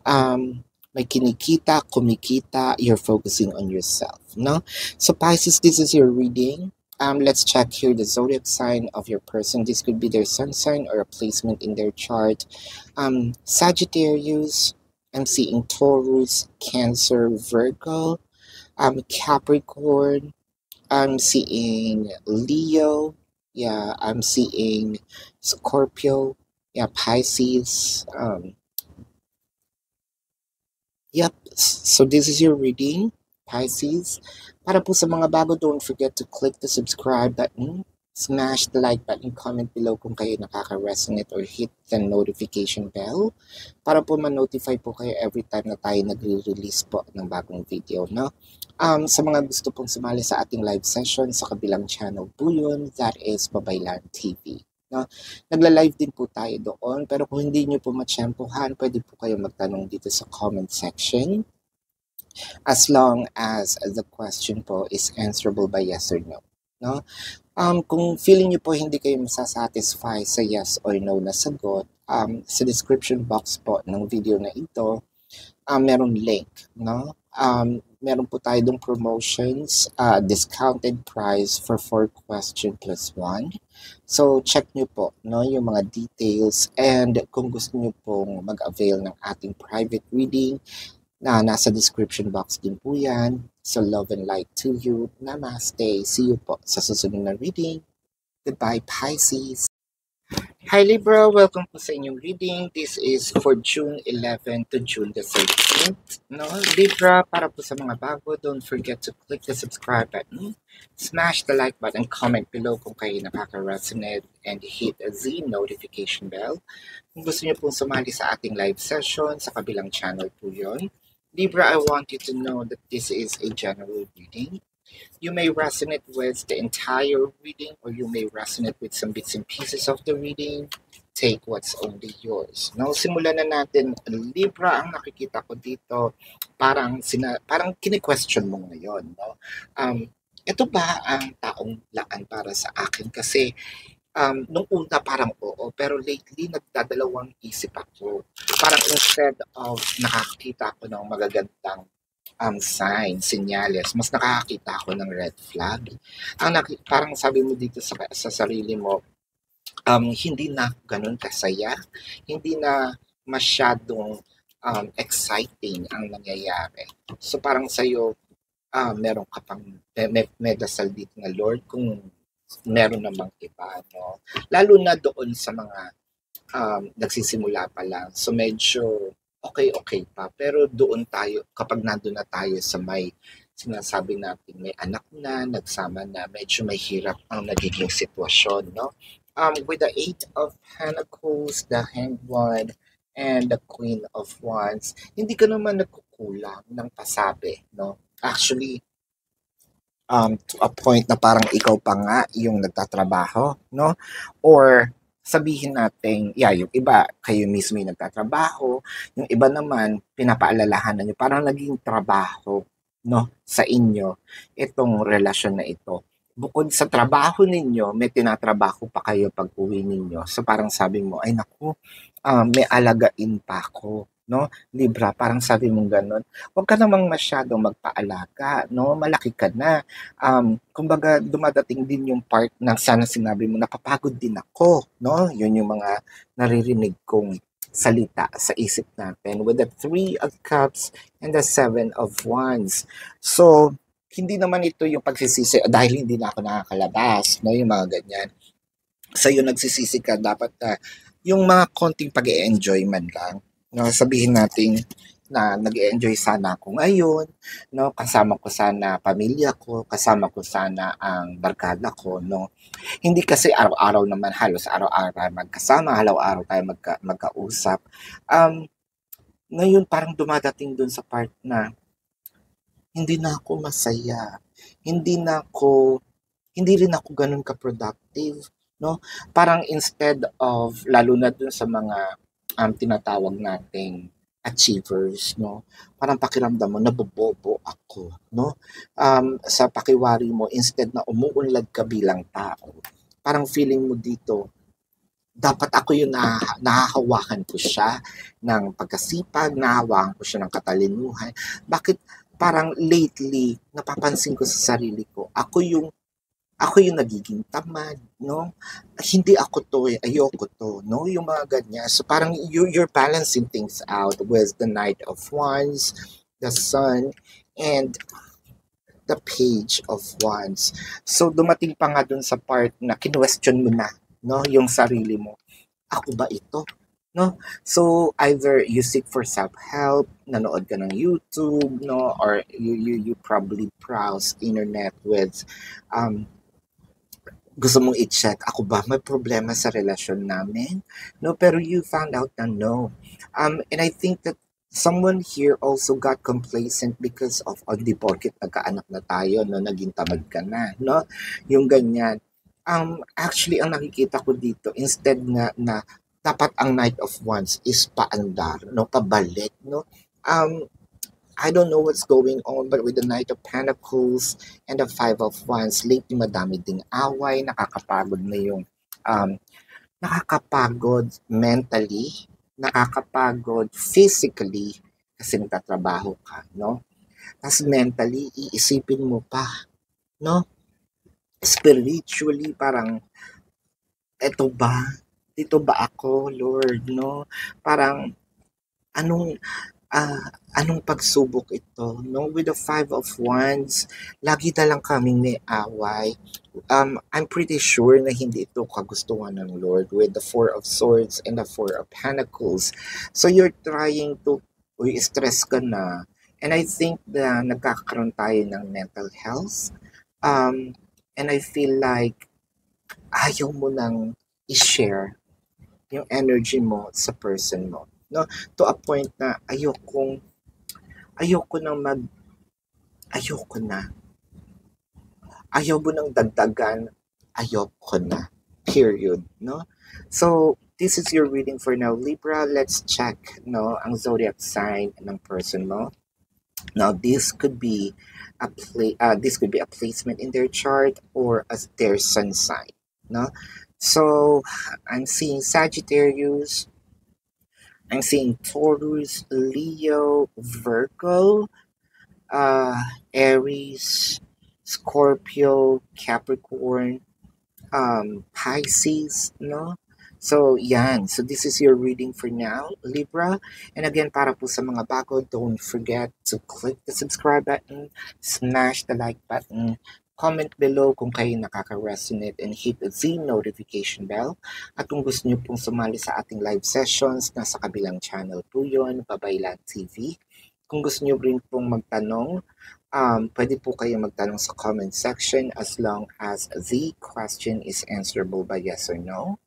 may kinikita, kumikita, you're focusing on yourself, no? So Pisces, this is your reading. Let's check here the zodiac sign of your person. This could be their sun sign or a placement in their chart. Sagittarius, I'm seeing Taurus, Cancer, Virgo, Capricorn, I'm seeing Leo. Yeah, I'm seeing Scorpio. Yeah, Pisces. Yep, so this is your reading, Pisces. Para po sa mga bago, don't forget to click the subscribe button, smash the like button, comment below kung kayo nakaka-resonate or hit the notification bell para po ma-notify po kayo every time na tayo nagre-release po ng bagong video, no? Sa mga gusto pong sumali sa ating live session sa kabilang channel po yun, that is Babaylan TV. No? Nagla-live din po tayo doon, pero kung hindi nyo po matsyempohan, pwede po kayo magtanong dito sa comment section as long as the question po is answerable by yes or no. No? Kung feeling nyo po hindi kayo masasatisfy sa yes or no na sagot, sa description box po ng video na ito, meron link, no? Meron po tayo dong promotions, discounted price for 4 question plus 1. So, check nyo po, no, yung mga details, and kung gusto nyo pong mag-avail ng ating private reading, na nasa description box din po yan. So, love and light to you. Namaste. See you po sa susunod na reading. Goodbye, Pisces. Hi Libra, welcome po sa inyong reading. This is for June 11 to June the 13th. No? Libra, para po sa mga bago, don't forget to click the subscribe button, smash the like button, comment below kung kayo nakaka-resonate, and hit the notification bell. Kung gusto niyo pong sumali sa ating live session, sa kabilang channel po yun. Libra, I want you to know that this is a general reading. You may resonate with the entire reading or you may resonate with some bits and pieces of the reading. Take what's only yours. Now, simulan na natin. Libra, ang nakikita ko dito, parang kini-question mo ngayon. No? Ito ba ang taong laan para sa akin? Kasi nung una parang oo, pero lately nagdadalawang isip ako. Parang instead of nakakita ko ng magagandang sign, senyales, mas nakakakita ako ng red flag. Parang sabi mo dito sa sarili mo, hindi na ganun kasaya, hindi na masyadong exciting ang nangyayari. So parang sa'yo, meron ka pang, may dasal dito na Lord kung meron namang iba, no? Lalo na doon sa mga nagsisimula pa lang. So medyo okay pa. Pero doon tayo, kapag nandun na tayo sa may sinasabi natin may anak na, nagsama na, medyo may hirap ang nagiging sitwasyon, no? With the Eight of Pentacles, the Hanged One, and the Queen of Wands, hindi ka naman nagkukulang ng pasabi, no? Actually, to a point na parang ikaw pa nga yung nagtatrabaho, no? Or sabihin natin, yung iba, kayo mismo yung nagtatrabaho, yung iba naman, pinapaalalahanan nyo, parang naging trabaho, no, sa inyo, itong relasyon na ito. Bukod sa trabaho ninyo, may tinatrabaho pa kayo pag uwi ninyo. So parang sabi mo, ay naku, may alagain pa ako, no? Libra, parang sabi mong ganun. Huwag ka namang masyadong magpaalaga, no? Malaki ka na. Kumbaga, dumadating din yung part na sana sinabi mo, napapagod din ako, no? Yun yung mga naririnig kong salita sa isip natin with the Three of Cups and the Seven of Wands. So, hindi naman ito yung pagsisisi dahil hindi na ako nakakalabas, no? Yung mga ganyan. Sa'yo nagsisisi ka, dapat yung mga konting pag-e-enjoy man lang. No, sabihin natin na nag-enjoy sana ako ngayon, no, kasama ko sana pamilya ko, kasama ko sana ang barkada ko, no. Hindi kasi araw-araw naman, halos araw-araw tayo magkasama, araw-araw tayo magkausap. Ngayon parang dumadating dun sa part na hindi na ako masaya. Hindi rin ako ganun ka-productive, no? Parang instead of, lalo na dun sa mga tinatawag nating achievers, no? Parang pakiramdam mo, nabobobo ako, no? Sa pakiwari mo, instead na umuunlad ka bilang tao, parang feeling mo dito, dapat ako yung nahahawakan ko siya ng pagkasipag, nahahawakan ko siya ng katalinuhan. Bakit parang lately, napapansin ko sa sarili ko, ako yung nagiging tamad, no? Hindi ako to, ayoko to, no? Yung mga ganyan. So parang you're balancing things out with the Knight of Wands, the Sun, and the Page of Wands. So dumating pa nga dun sa part na kinwestiyon mo na, no? Yung sarili mo. Ako ba ito? no? So either you seek for self-help, nanood ka ng YouTube, no, or you probably browse internet with um gusto mong i-check, ako ba may problema sa relasyon namin? No, pero you found out na no. And I think that someone here also got complacent because of, di porket nagkaanak na tayo, no, naging tamad ka na, no? Yung ganyan. Actually, ang nakikita ko dito, instead nga na dapat ang Night of Wands is paandar, no, pabalik, no? Um, I don't know what's going on, but with the Knight of Pentacles and the Five of Wands, lately madami ding away, nakakapagod na yung, um, nakakapagod mentally, nakakapagod physically, kasi nagtatrabaho ka, no? Tapos mentally, iisipin mo pa, no? Spiritually, parang, eto ba? Dito ba ako, Lord, no? Parang, anong anong pagsubok ito, no? With the Five of Wands, lagi na lang kaming may away. I'm pretty sure na hindi ito kagustuhan ng Lord with the Four of Swords and the Four of Pentacles. So you're trying to, uy, stress ka na. And I think na nagkakaroon tayo ng mental health. And I feel like ayaw mo nang i-share yung energy mo sa person mo, no, to a point na ayoko nang ayoko na, ayaw mo nang dagdagan, ayoko na, period, no. So this is your reading for now, Libra. Let's check, no, ang zodiac sign ng person mo. Now this could be this could be a placement in their chart or as their sun sign, no. So I'm seeing Sagittarius, I'm seeing Taurus, Leo, Virgo, Aries, Scorpio, Capricorn, Pisces, no? So, yan. So, this is your reading for now, Libra. And again, para po sa mga bago, don't forget to click the subscribe button, smash the like button, comment below kung kayo nakaka-resonate, and hit the notification bell. At kung gusto niyo pong sumali sa ating live sessions, nasa kabilang channel po yun, Babaylan TV. Kung gusto niyo rin pong magtanong, pwede po kayo magtanong sa comment section as long as the question is answerable by yes or no.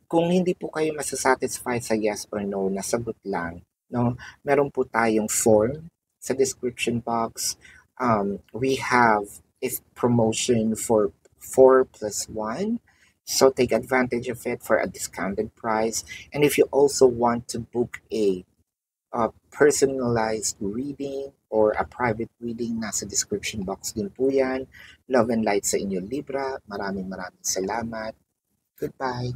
Kung hindi po kayo masasatisfy sa yes or no na sagot lang, no, meron po tayong form sa description box. We have a promotion for 4+1. So take advantage of it for a discounted price. And if you also want to book a personalized reading or a private reading, nasa description box din po yan. Love and light sa inyo, Libra. Maraming salamat. Goodbye.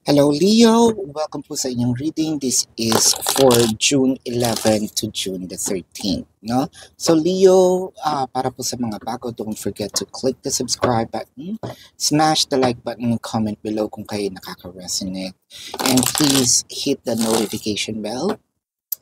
Hello, Leo. Welcome po sa inyong reading. This is for June 11 to June the 13th. No? So, Leo, para po sa mga bago, don't forget to click the subscribe button, smash the like button, comment below kung kayo nakaka-resonate, and please hit the notification bell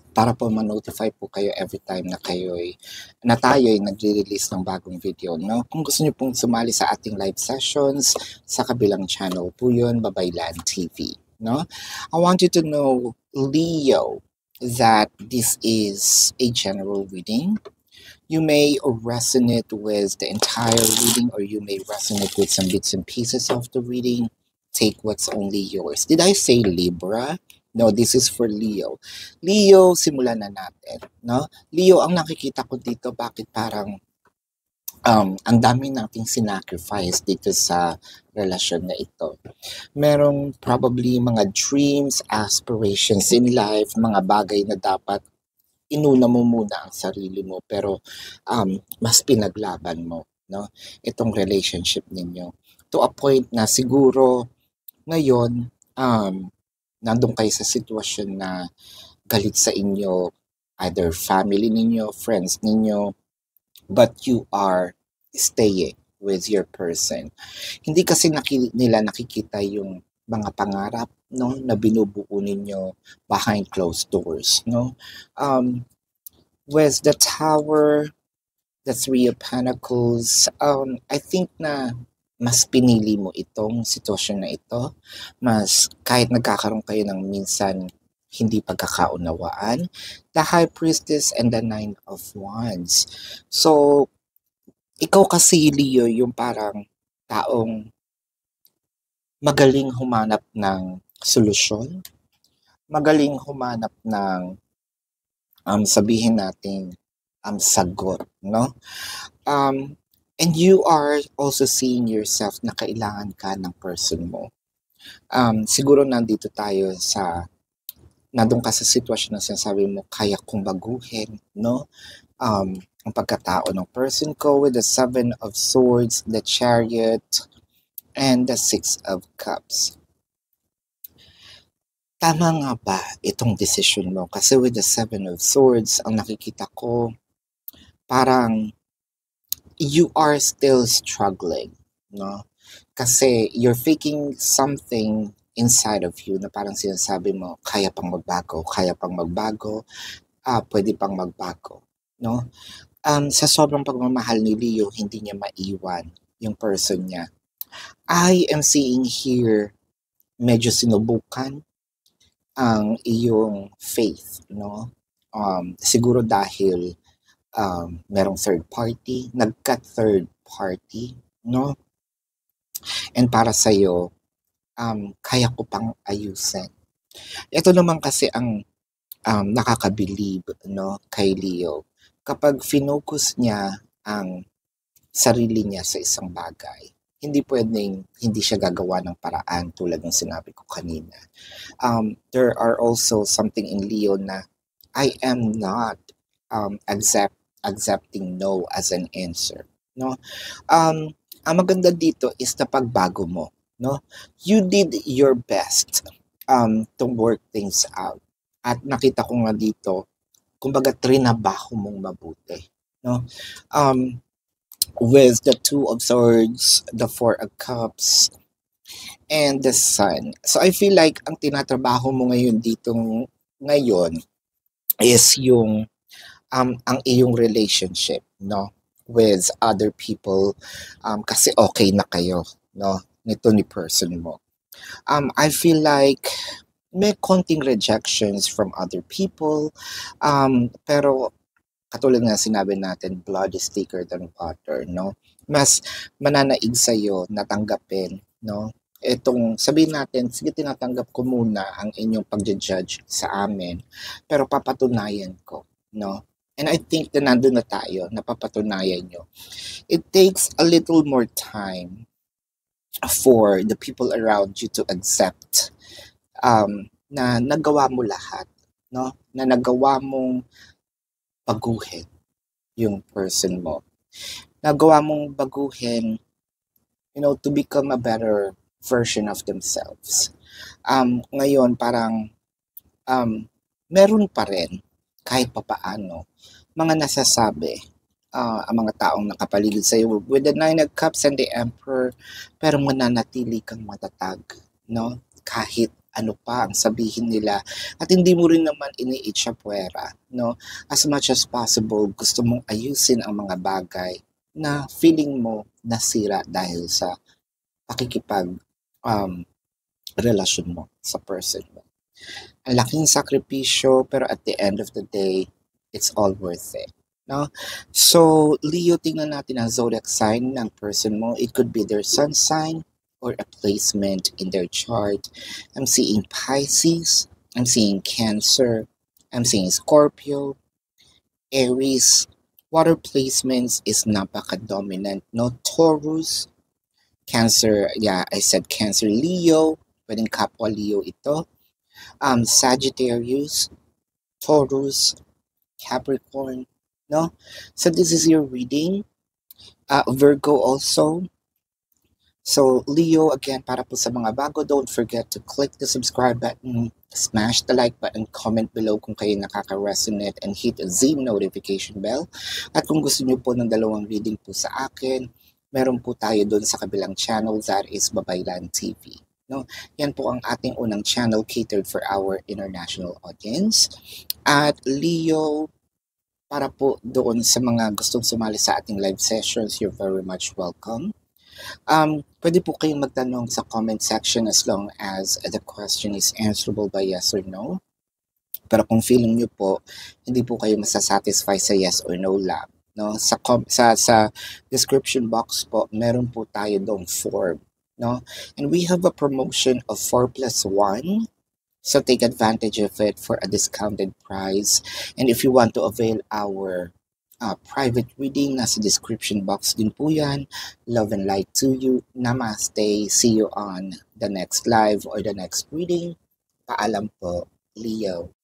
para po ma-notify po kayo every time na tayo ay nagre-release ng bagong video, no? Kung gusto niyo pong sumali sa ating live sessions, sa kabilang channel po yun, Babaylan TV, no? I want you to know, Leo, that this is a general reading. You may resonate with the entire reading or you may resonate with some bits and pieces of the reading. Take what's only yours. Did I say Libra? No, this is for Leo. Leo, simulan na natin, no? Leo, ang nakikita ko dito, bakit parang ang dami nating sinacrifice dito sa relasyon na ito. Merong probably mga dreams, aspirations in life, mga bagay na dapat inuna mo muna ang sarili mo pero mas pinaglaban mo, no? Itong relationship ninyo. To a point na siguro ngayon nandun kayo sa sitwasyon na galit sa inyo, either family ninyo, friends ninyo, but you are staying with your person. Hindi kasi nila nakikita yung mga pangarap, no, na binubuo ninyo behind closed doors, no. With the Tower, the Three of Pentacles, I think na mas pinili mo itong sitwasyon na ito, mas kahit nagkakaroon kayo ng minsan hindi pagkakaunawaan, the High Priestess and the Nine of Wands. So, ikaw kasi, Leo, yung parang taong magaling humanap ng solusyon, magaling humanap ng sabihin natin sagot, no? And you are also seeing yourself na kailangan ka ng person mo. Siguro nandito tayo nandun ka sa sitwasyon na sinasabi mo, kaya kong baguhin, no? Ang pagkatao ng person ko with the Seven of Swords, the Chariot, and the Six of Cups. Tama nga ba itong decision mo? Kasi with the Seven of Swords, ang nakikita ko, parang you are still struggling, no? Kasi you're faking something inside of you na parang sinasabi mo, kaya pang magbago, pwede pang magbago, no? Sa sobrang pagmamahal ni Leo, hindi niya maiwan yung person niya. I am seeing here, medyo sinubukan ang iyong faith, no? Siguro dahil merong third party, nagka-third party, no? And para sa'yo, kaya ko pang ayusin. Ito naman kasi ang nakakabilib, no, kay Leo. Kapag finocus niya ang sarili niya sa isang bagay, hindi pwedeng hindi siya gagawa ng paraan tulad ng sinabi ko kanina. There are also something in Leo na I am not accepting no as an answer, no? Ang maganda dito is na pagbago mo, no? You did your best to work things out. At nakita ko nga dito, kumbaga trinabaho mong mabuti, no? With the Two of Swords, the Four of Cups, and the Sun. So I feel like ang tinatrabaho mo ngayon is yung ang iyong relationship, no, with other people, kasi okay na kayo, no, nito ni person mo. I feel like may konting rejections from other people, pero katulad nga sinabi natin, blood is thicker than water, no? Mas mananaig sa'yo na tanggapin, no? Itong sabihin natin, sige tinatanggap ko muna ang inyong pagja-judge sa amin, pero papatunayan ko, no? And I think na nandun na tayo, napapatunayan nyo. It takes a little more time for the people around you to accept na nagawa mo lahat, no? Na nagawa mong baguhin yung person mo. Nagawa mong baguhin, to become a better version of themselves. Ngayon, parang meron pa rin, kahit papaano, mga nasasabi, ang mga taong nakapaligid sa iyo with the Nine of Cups and the Emperor, pero mananatili kang matatag, no? Kahit ano pa ang sabihin nila, at hindi mo rin naman iniitsapwera, no? As much as possible, gusto mong ayusin ang mga bagay na feeling mo nasira dahil sa pakikipag relasyon mo sa person mo. Ang laking sakripisyo, pero at the end of the day, it's all worth it, no? So, Leo, tingnan natin ang zodiac sign ng person mo. It could be their sun sign or a placement in their chart. I'm seeing Pisces, I'm seeing Cancer, I'm seeing Scorpio, Aries. Water placements is napaka-dominant, no? Taurus, Cancer, yeah, I said Cancer, Leo, pwedeng kapwa Leo ito. Sagittarius, Taurus, Capricorn, no? So this is your reading. Virgo also. So, Leo, again, para po sa mga bago, don't forget to click the subscribe button, smash the like button, comment below kung kayo nakaka-resonate, and hit the notification bell. At kung gusto niyo po ng dalawang reading po sa akin, meron po tayo doon sa kabilang channel, that is Babaylan TV. No? Yan po ang ating unang channel catered for our international audience. At Leo, para po doon sa mga gustong sumali sa ating live sessions, you're very much welcome. Pwede po kayong magtanong sa comment section as long as the question is answerable by yes or no. Pero kung feeling nyo po, hindi po kayo masasatisfy sa yes or no lang, no? Sa description box po, meron po tayo dong form, no? And we have a promotion of 4+1. So take advantage of it for a discounted price. And if you want to avail our private reading, nasa description box din po yan. Love and light to you. Namaste. See you on the next live or the next reading. Paalam po, Leo.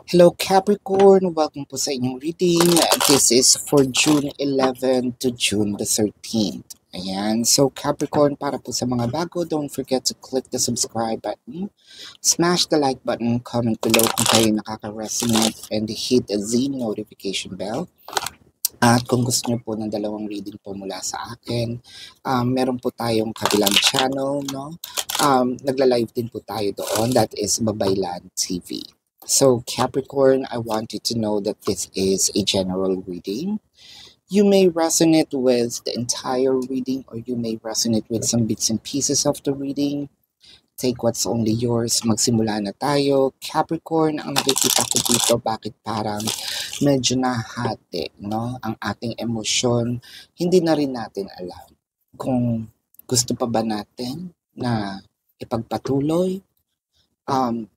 Hello Capricorn, welcome po sa inyong reading. This is for June 11 to June the 13th. Ayan, so Capricorn, para po sa mga bago, don't forget to click the subscribe button, smash the like button, comment below kung kayo nakaka-resonate, and hit the notification bell. At kung gusto niyo po ng dalawang reading po mula sa akin, meron po tayong kabilang channel, no? Nagla-live din po tayo doon, that is Babaylan TV. So Capricorn, I want you to know that this is a general reading. You may resonate with the entire reading or you may resonate with some bits and pieces of the reading. Take what's only yours. Magsimula na tayo. Capricorn, ang nakikita ko dito, bakit parang medyo nahati, no? Ang ating emosyon. Hindi na rin natin alam kung gusto pa ba natin na ipagpatuloy.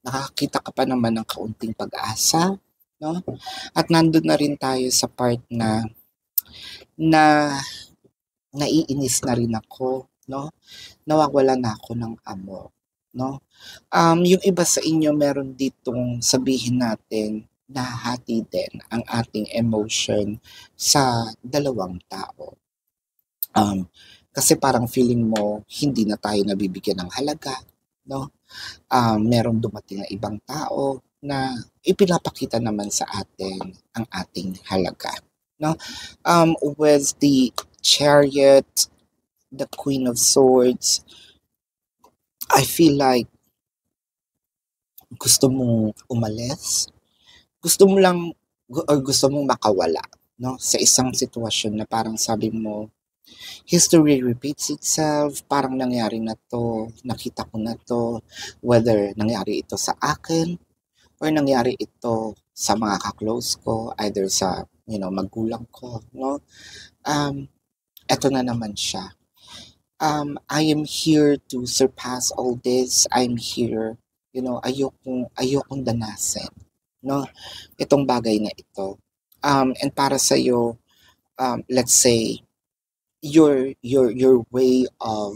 Nakakita ka pa naman ng kaunting pag-asa, no? At nandun na rin tayo sa part na naiinis na rin ako, no? Nawawala na ako ng amor, no? Yung iba sa inyo meron ditong sabihin natin nahati din ang ating emotion sa dalawang tao. Kasi parang feeling mo hindi na tayo nabibigyan ng halaga, no? Meron dumating na ibang tao na ipinapakita naman sa atin ang ating halaga, no? With the Chariot, the Queen of Swords, I feel like gusto mong umalis, gusto mo lang or gusto mong makawala, no? Sa isang sitwasyon na parang sabi mo, history repeats itself, parang nangyari na to, nakita ko na to, whether nangyari ito sa akin or nangyari ito sa mga ka-close ko, either sa, magulang ko, no? Eto na naman siya. I am here to surpass all this. I'm here, ayokong danasin, no? Itong bagay na ito. And para sa iyo, let's say, your way of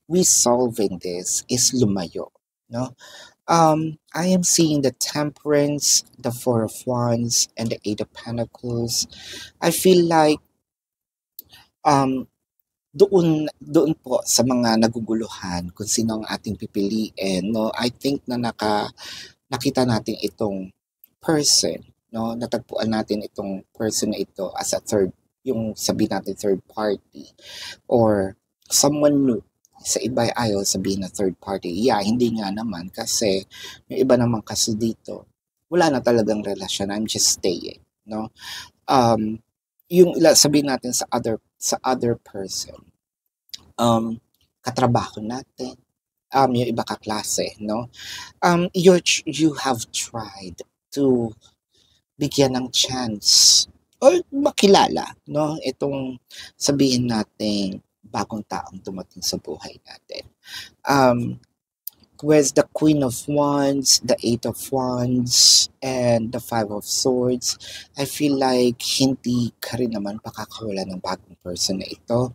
resolving this is lumayo, no? I am seeing the Temperance, the Four of Wands, and the Eight of Pentacles. I feel like doon po sa mga naguguluhan kung sino ang ating pipiliin, no? I think na nakita natin itong person, no? Natagpuan natin itong person na ito as a yung sabihin natin third party or someone new. Sa iba ayaw sabihin na third party. Yeah, hindi nga naman kasi yung iba naman kasi dito wala na talagang relasyon. I'm just staying, no? Yung sabihin natin sa other person, katrabaho natin, yung iba kaklase, no? You have tried to bigyan ng chance or makilala, no? Itong sabihin natin bagong taong dumating sa buhay natin. With the Queen of Wands, the Eight of Wands, and the Five of Swords, I feel like hindi ka rin naman pakakawala ng bagong person na ito.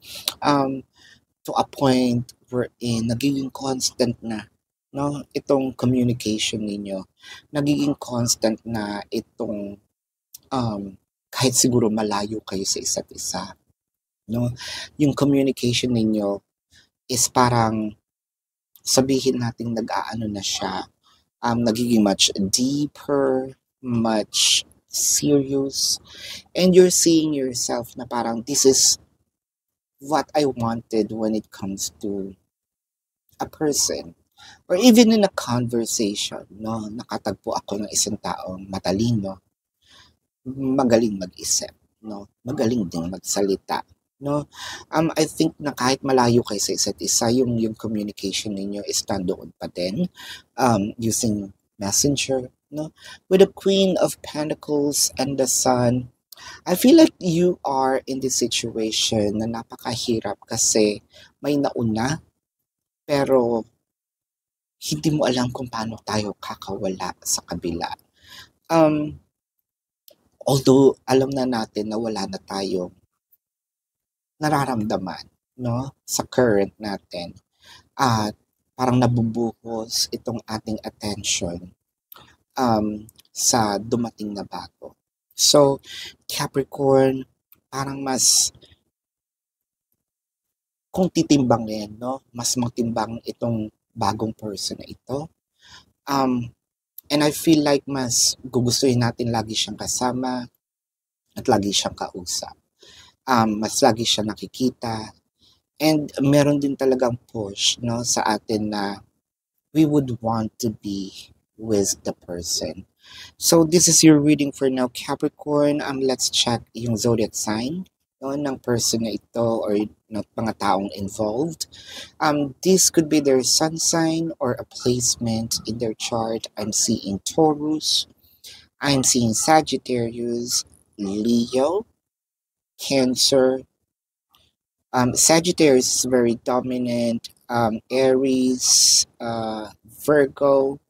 To a point wherein nagiging constant na, no? Itong communication ninyo. Nagiging constant na itong kahit siguro malayo kayo sa isa't isa, no? Yung communication ninyo is parang sabihin natin nag-aano na siya, nagiging much deeper, much serious, and you're seeing yourself na parang this is what I wanted when it comes to a person or even in a conversation, no? Nakatagpo ako ng isang taong matalino, magaling mag-isip, no? Magaling din magsalita, no? I think na kahit malayo kayo sa isa't isa, yung communication ninyo is nandoon pa din, using Messenger, no? With the Queen of Pentacles and the Sun, I feel like you are in this situation na napakahirap kasi may nauna, pero hindi mo alam kung paano tayo kakawala sa kabila. Although alam na natin na wala na tayong nararamdaman, no, sa current natin, at parang nabubuhos itong ating attention sa dumating na bago. So, Capricorn, parang mas kung titimbangin, no, mas matimbang itong bagong person na ito. And I feel like mas gugustuhin natin lagi siyang kasama at lagi siyang kausap. Mas lagi siya nakikita. And meron din talagang push, no, sa atin na we would want to be with the person. So this is your reading for now, Capricorn. Let's check yung zodiac sign, no, ng person na ito or ng mga taong involved. This could be their sun sign or a placement in their chart. I'm seeing Taurus. I'm seeing Sagittarius, Leo, Cancer. Sagittarius is very dominant. Aries, Virgo.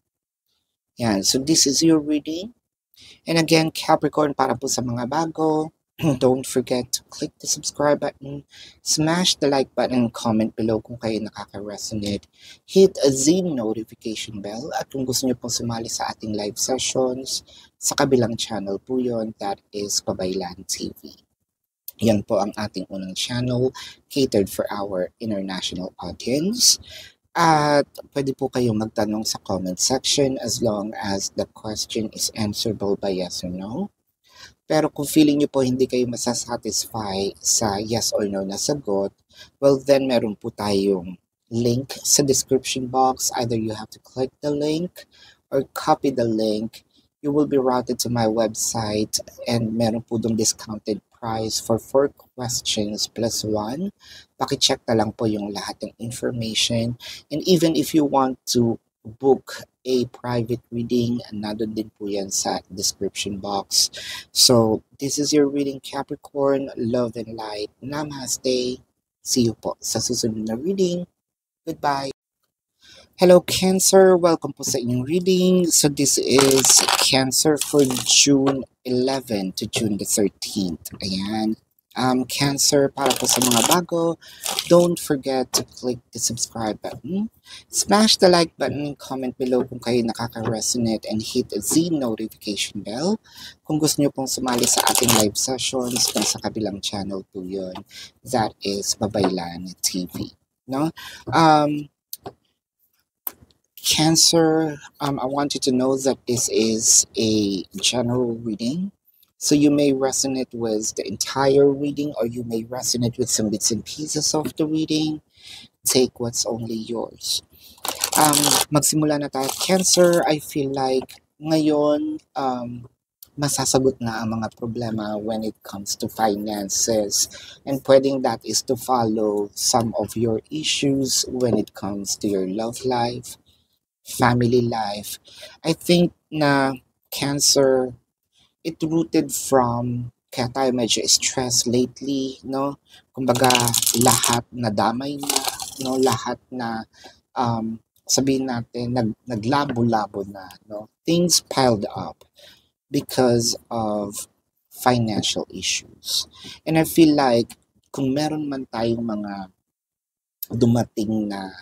Yan. So this is your reading. And again, Capricorn, para po sa mga bago, don't forget to click the subscribe button, smash the like button, comment below kung kayo nakaka-resonate, hit the notification bell, at kung gusto niyo pong sumali sa ating live sessions, sa kabilang channel po yon, that is Babaylan TV. Yan po ang ating unang channel, catered for our international audience. At pwede po kayong magtanong sa comment section as long as the question is answerable by yes or no. Pero kung feeling nyo po hindi kayo masasatisfy sa yes or no na sagot, well then meron po tayong link sa description box. Either you have to click the link or copy the link. You will be routed to my website and meron po dong discounted price for 4 questions plus 1. Pakicheck na lang po yung lahat ng information. And even if you want to book a private reading, nandun din po yan sa description box. So, this is your reading, Capricorn. Love and light. Namaste. See you po sa susunod na reading. Goodbye. Hello, Cancer. Welcome po sa inyong reading. So, this is Cancer for June 11 to June the 13th. Ayan. Cancer, para po sa mga bago, don't forget to click the subscribe button, smash the like button, comment below kung kayo nakaka-resonate, and hit the notification bell kung gusto nyo pong sumali sa ating live sessions kung sa kabilang channel po yun, that is Babaylan TV. No? Cancer, I want you to know that this is a general reading. So you may resonate with the entire reading or you may resonate with some bits and pieces of the reading. Take what's only yours. Magsimula na tayo. Cancer, I feel like ngayon masasagot na ang mga problema when it comes to finances. And pwedeng that is to follow some of your issues when it comes to your love life, family life. I think na Cancer, it rooted from kaya tayo medyo stressed lately, no? Kumbaga, lahat na damay na, no? Lahat na, sabihin natin, naglabo-labo na, no? Things piled up because of financial issues. And I feel like, kung meron man tayong mga dumating na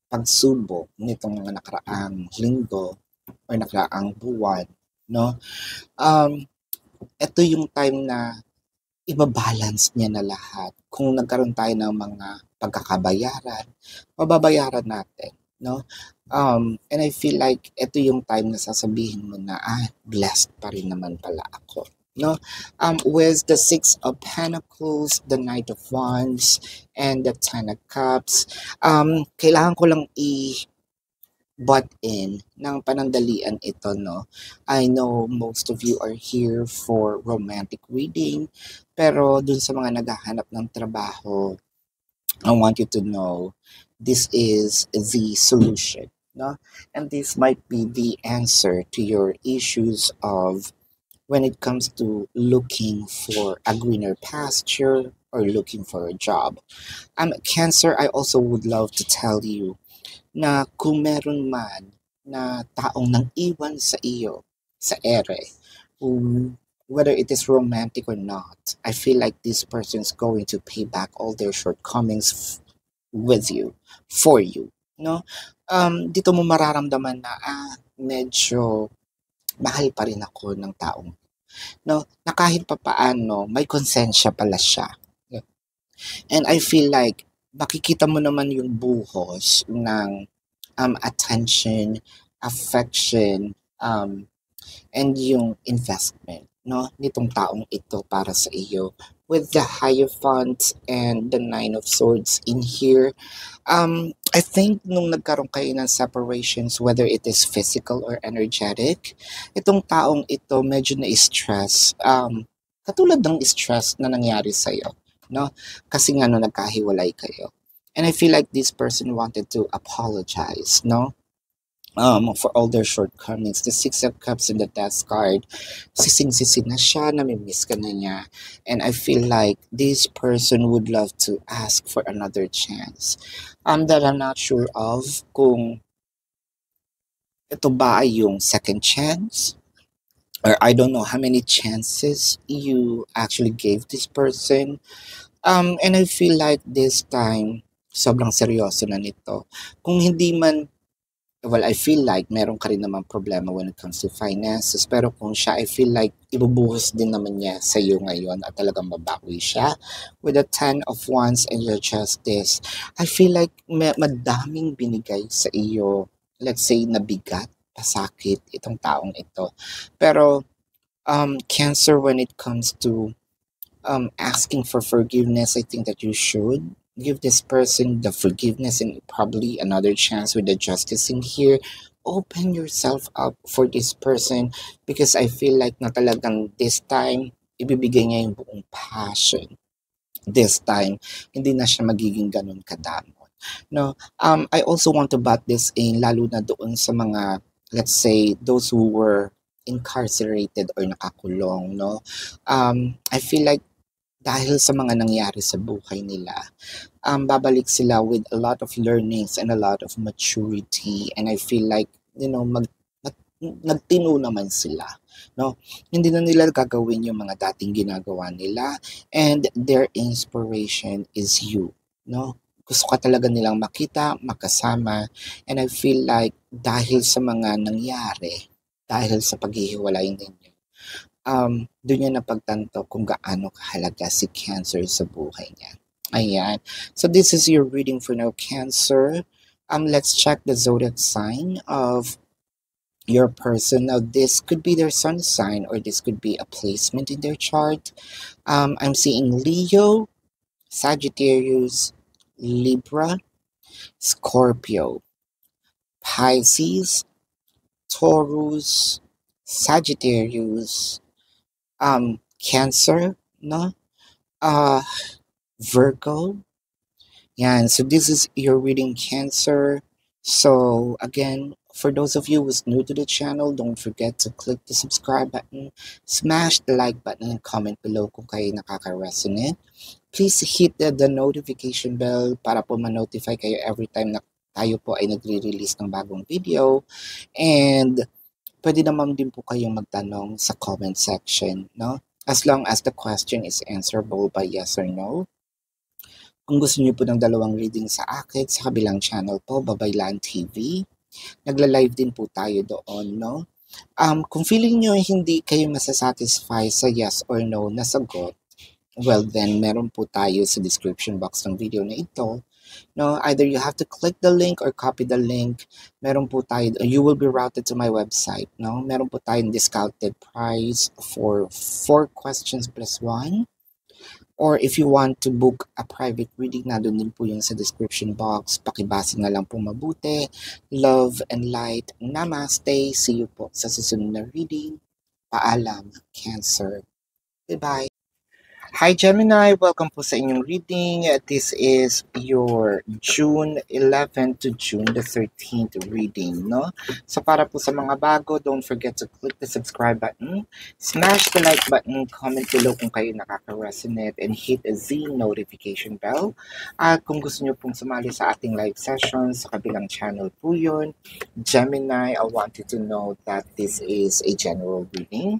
pagsubok nitong mga nakaraang linggo or nakaraang buwan, no? Ito yung time na ibabalance niya na lahat. Kung nagkaroon tayo ng mga pagkakabayaran, mababayaran natin, no? And I feel like ito yung time na sasabihin mo na, blessed pa rin naman pala ako, no? With the 6 of Pentacles, the Knight of Wands, and the 10 of Cups, kailangan ko lang butt in ng panandalian ito, no? I know most of you are here for romantic reading, pero dun sa mga naghahanap ng trabaho, I want you to know this is the solution, no? And this might be the answer to your issues of when it comes to looking for a greener pasture or looking for a job. Cancer, I also would love to tell you na kung meron man na taong nang iwan sa iyo sa ere, whether it is romantic or not, I feel like this person's going to pay back all their shortcomings with you, for you, no? Dito mo mararamdaman na, medyo mahal pa rin ako ng taong, no? Na kahit papaano, may konsensya pala siya. And I feel like, makikita mo naman yung buhos ng attention, affection, and yung investment, no, nitong taong ito para sa iyo. With the Hierophant and the Nine of Swords in here, I think nung nagkaroon kayo ng separations, whether it is physical or energetic, itong taong ito medyo na-stress. Katulad ng stress na nangyari sa'yo, no? Kasi nga no, nagkahiwalay kayo. And I feel like this person wanted to apologize, no? For all their shortcomings. The Six of Cups and the Death card, sising-sisi na siya, namimiss ka na niya. And I feel like this person would love to ask for another chance. That I'm not sure of kung ito ba ay yung second chance, or I don't know how many chances you actually gave this person. And I feel like this time, sobrang seryoso na nito. Kung hindi man, well, I feel like meron ka rin naman problema when it comes to finances. Pero kung siya, I feel like ibubuhos din naman niya sa iyo ngayon at talagang mabawi siya. With the 10 of Wands and your Justice, I feel like madaming binigay sa iyo. Let's say, nabigat, pasakit itong taong ito. Pero, Cancer, when it comes to asking for forgiveness, I think that you should give this person the forgiveness and probably another chance with the justice in here. Open yourself up for this person because I feel like na talagang this time, ibibigay niya yung buong passion. This time, hindi na siya magiging ganun kadamot. No, I also want to bat this in, lalo na doon sa mga, let's say, those who were incarcerated or nakakulong, no? I feel like dahil sa mga nangyari sa buhay nila, babalik sila with a lot of learnings and a lot of maturity. And I feel like, nagtino naman sila. No? Hindi na nila gagawin yung mga dating ginagawa nila. And their inspiration is you. No? Gusto ka talaga nilang makita, makasama. And I feel like dahil sa mga nangyari, dahil sa paghihiwalay ninyo, doon niya napagtanto kung gaano kahalaga si Cancer sa buhay niya. Ayan. So this is your reading for now, Cancer. Let's check the zodiac sign of your person. Now, this could be their sun sign or this could be a placement in their chart. I'm seeing Leo, Sagittarius, Libra, Scorpio, Pisces, Taurus, Sagittarius, Cancer, no? Virgo. Yan. So this is your reading, Cancer. So again, for those of you who's new to the channel, don't forget to click the subscribe button, smash the like button, and comment below kung kayo nakaka-resonate. Please hit the notification bell para po ma-notify kayo every time na tayo po ay nagre-release ng bagong video. And pwede naman din po kayong magtanong sa comment section, no? As long as the question is answerable by yes or no. Kung gusto niyo po ng dalawang reading sa akin, sa kabilang channel po, Babaylan TV, nagla-live din po tayo doon, no? Kung feeling niyo hindi kayo masasatisfy sa yes or no na sagot, well then, meron po tayo sa description box ng video na ito. No, either you have to click the link or copy the link. Meron po tayo, you will be routed to my website. No, meron po tayong discounted price for 4 questions plus 1. Or if you want to book a private reading, nandun din po yung sa description box. Pakibasa na lang po mabuti. Love and light. Namaste. See you po sa susunod na reading. Paalam, Cancer. Goodbye. Hi Gemini, welcome po sa inyong reading. This is your June 11 to June the 13th reading, no? So para po sa mga bago, don't forget to click the subscribe button, smash the like button, comment below kung kayo nakaka-resonate, and hit the notification bell. At kung gusto nyo pong sumali sa ating live sessions, sa kabilang channel po yun. Gemini, I want you to know that this is a general reading.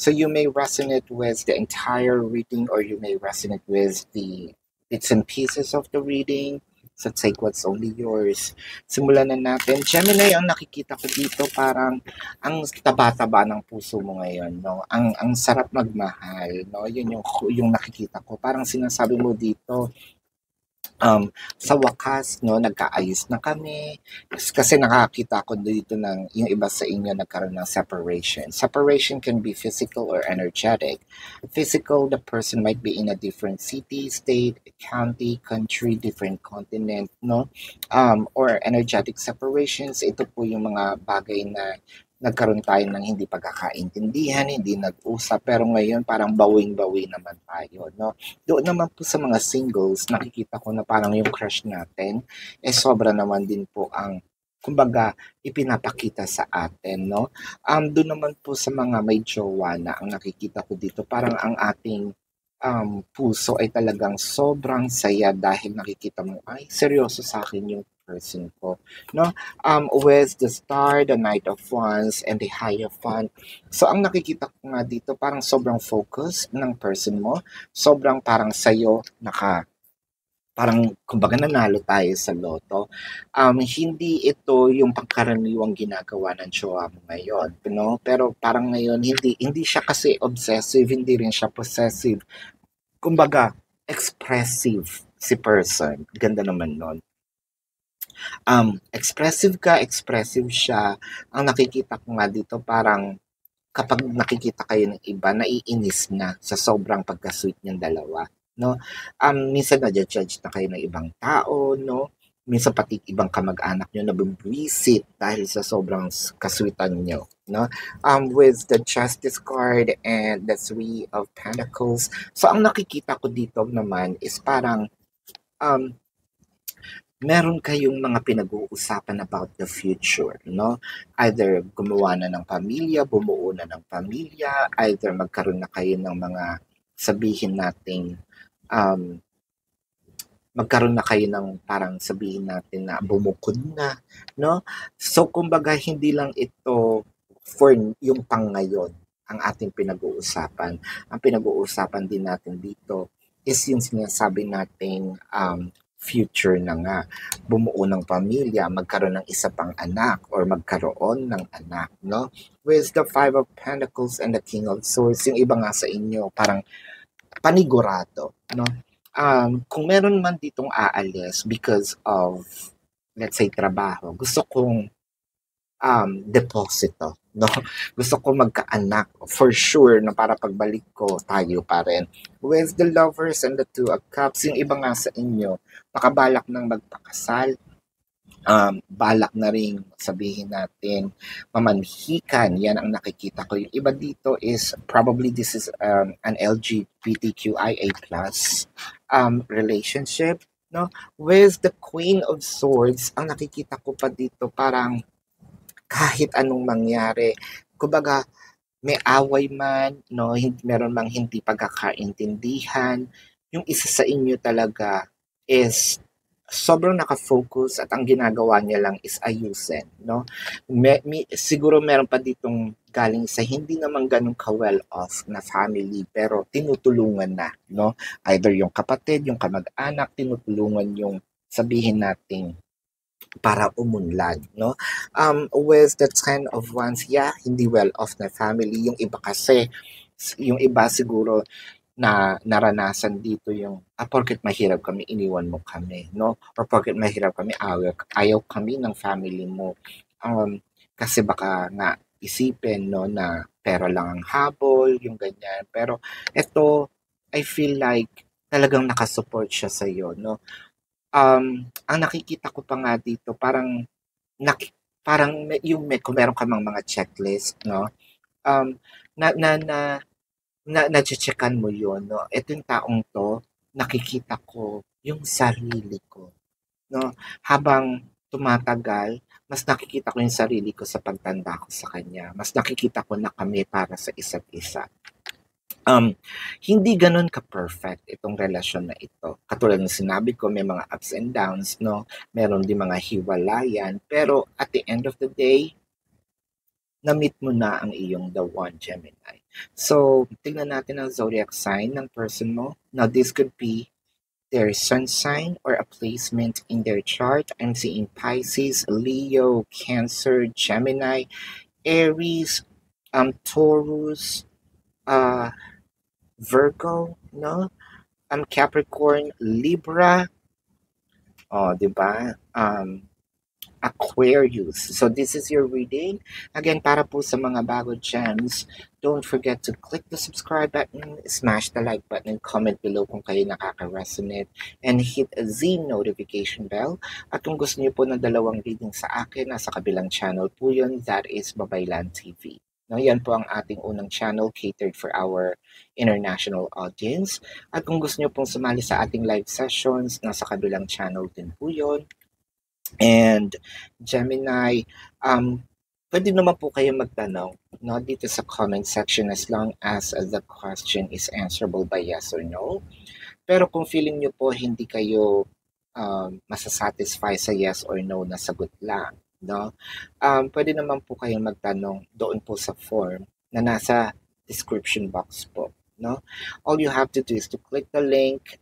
So you may resonate with the entire reading or you may resonate with the bits and pieces of the reading. So take what's only yours. Simulan na natin. Gemini, ang nakikita ko dito parang ang taba-taba ng puso mo ngayon, no? Ang sarap magmahal, no? Yun yung nakikita ko. Parang sinasabi mo dito, sa wakas, no, nagkaayos na kami. Kasi nakakita ko dito ng yung iba sa inyo nagkaroon ng separation. Separation can be physical or energetic. Physical, the person might be in a different city, state, county, country, different continent, no? Or energetic separations, ito po yung mga bagay na nagkaroon tayo ng hindi pagkakaintindihan, hindi nag-usap, pero ngayon parang bawing-bawi naman tayo, no? Doon naman po sa mga singles, nakikita ko na parang yung crush natin, sobra naman din po ang, kumbaga, ipinapakita sa atin, no? Doon naman po sa mga may jowa na, ang nakikita ko dito, parang ang ating puso ay talagang sobrang saya dahil nakikita mo, ay, seryoso sa akin yung person ko, no? With the Star, the Knight of Wands, and the Hierophant. So, ang nakikita ko nga dito, parang sobrang focus ng person mo. Sobrang parang sa'yo, parang, kumbaga, nanalo tayo sa loto. Hindi ito yung pangkaraniwang ginagawa ng jowa mo ngayon, no? Pero parang ngayon, hindi siya kasi obsessive, hindi rin siya possessive. Kumbaga, expressive si person. Ganda naman nun. Expressive siya. Ang nakikita ko nga dito parang kapag nakikita kayo ng iba, naiinis na sa sobrang pagka-sweet niyong dalawa, no? Minsan nadja-judge na kayo ng ibang tao, no? Minsan pati ibang kamag-anak niyo nabubwisit dahil sa sobrang kaswitan niyo, no? With the Justice card and the Three of Pentacles. So ang nakikita ko dito naman is parang um meron kayong mga pinag-uusapan about the future, no? Either gumawa na ng pamilya, bumuo na ng pamilya, either magkaroon na kayo ng mga, sabihin nating, magkaroon na kayo ng parang sabihin natin na bumukod na, no? So, kumbaga, hindi lang ito for yung pang ngayon ang ating pinag-uusapan. Ang pinag-uusapan din natin dito is yung sinasabi nating future na nga, bumuo ng pamilya, magkaroon ng isa pang anak or magkaroon ng anak, no? With the Five of Pentacles and the King of Swords, yung iba nga sa inyo, parang panigurado, no? Kung meron man ditong aalis because of, let's say, trabaho, gusto kong deposito, no? Gusto ko magkaanak for sure na para pagbalik ko tayo pa rin. With the Lovers and the Two of Cups, yung iba nga sa inyo, pakabalak ng magpakasal, balak na rin sabihin natin mamanhikan, yan ang nakikita ko. Yung iba dito is probably this is an LGBTQIA+ relationship, no? With the Queen of Swords, ang nakikita ko pa dito parang kahit anong mangyari, kumbaga may away man, no, meron mang hindi pagkakaintindihan, yung isa sa inyo talaga is sobrang naka-focus at ang ginagawa niya lang is ayusin, no? Siguro meron pa ditong galing sa hindi naman ganun ka-well off na family pero tinutulungan na, no? Either yung kapatid, yung kamag-anak, tinutulungan yung sabihin nating para umunlad, no? With the Ten of Wands, yeah, hindi well off na family. Yung iba kasi, yung iba siguro na naranasan dito yung, porket mahirap kami, iniwan mo kami, no? Or porket mahirap kami, ayaw kami ng family mo. Kasi baka nga isipin, no, na pera lang ang habol, yung ganyan. Pero ito, I feel like talagang nakasupport siya sa'yo, no? Ang nakikita ko pa nga dito, naki, kung meron ka mang mga checklist, no? Um, na, na, na, na-checkan mo yun, no? Ito yung taong to, nakikita ko yung sarili ko, no? Habang tumatagal, mas nakikita ko yung sarili ko sa pagtanda ko sa kanya. Mas nakikita ko na kami para sa isa't isa. Um, Hindi gano'n ka-perfect itong relasyon na ito. Katulad ng sinabi ko, may mga ups and downs, no? Meron din mga hiwalayan. Pero at the end of the day, na-meet mo na ang iyong the one Gemini. So, tingnan natin ang zodiac sign ng person mo. Now, this could be their sun sign or a placement in their chart. I'm seeing Pisces, Leo, Cancer, Gemini, Aries, Taurus, uh, Virgo, no? Capricorn, Libra, oh, 'di ba? Aquarius. So this is your reading. Again, para po sa mga bago gems, don't forget to click the subscribe button, smash the like button, and comment below kung kayo nakaka-resonate, and hit the notification bell. At kung gusto niyo po ng dalawang reading sa akin, nasa kabilang channel po yun, that is Babaylan TV. No, yan po ang ating unang channel catered for our international audience. At kung gusto niyo pong sumali sa ating live sessions, nasa kabilang channel din po yun. And Gemini, pwede naman po kayo magtanong, no, dito sa comment section as long as the question is answerable by yes or no. Pero kung feeling nyo po hindi kayo masasatisfy sa yes or no na sagot lang, no? Pwede naman po kayong magtanong doon po sa form na nasa description box po, no? All you have to do is to click the link,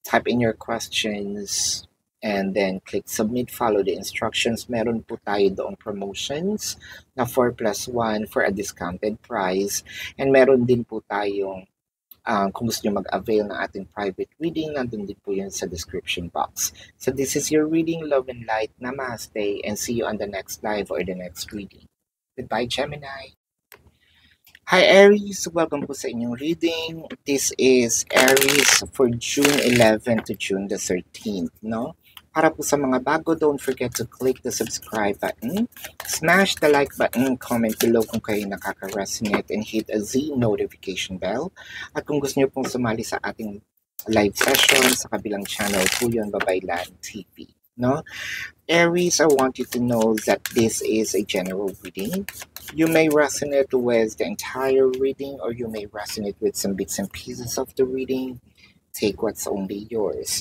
type in your questions, and then click submit, follow the instructions. Meron po tayo doong promotions na 4+1 for a discounted price. And meron din po tayong kung gusto nyo mag-avail ng ating private reading, nandun din po yun sa description box. So this is your reading, love and light. Namaste, and see you on the next live or the next reading. Goodbye, Gemini. Hi Aries, welcome po sa inyong reading. This is Aries for June 11 to June the 13th, no? Para po sa mga bago, don't forget to click the subscribe button, smash the like button, comment below kung kayo nakaka-resonate, and hit the notification bell. At kung gusto niyo pong sumali sa ating live session, sa kabilang channel po yun, Babaylan TV, no? Aries, I want you to know that this is a general reading. You may resonate with the entire reading or you may resonate with some bits and pieces of the reading. Take what's only yours.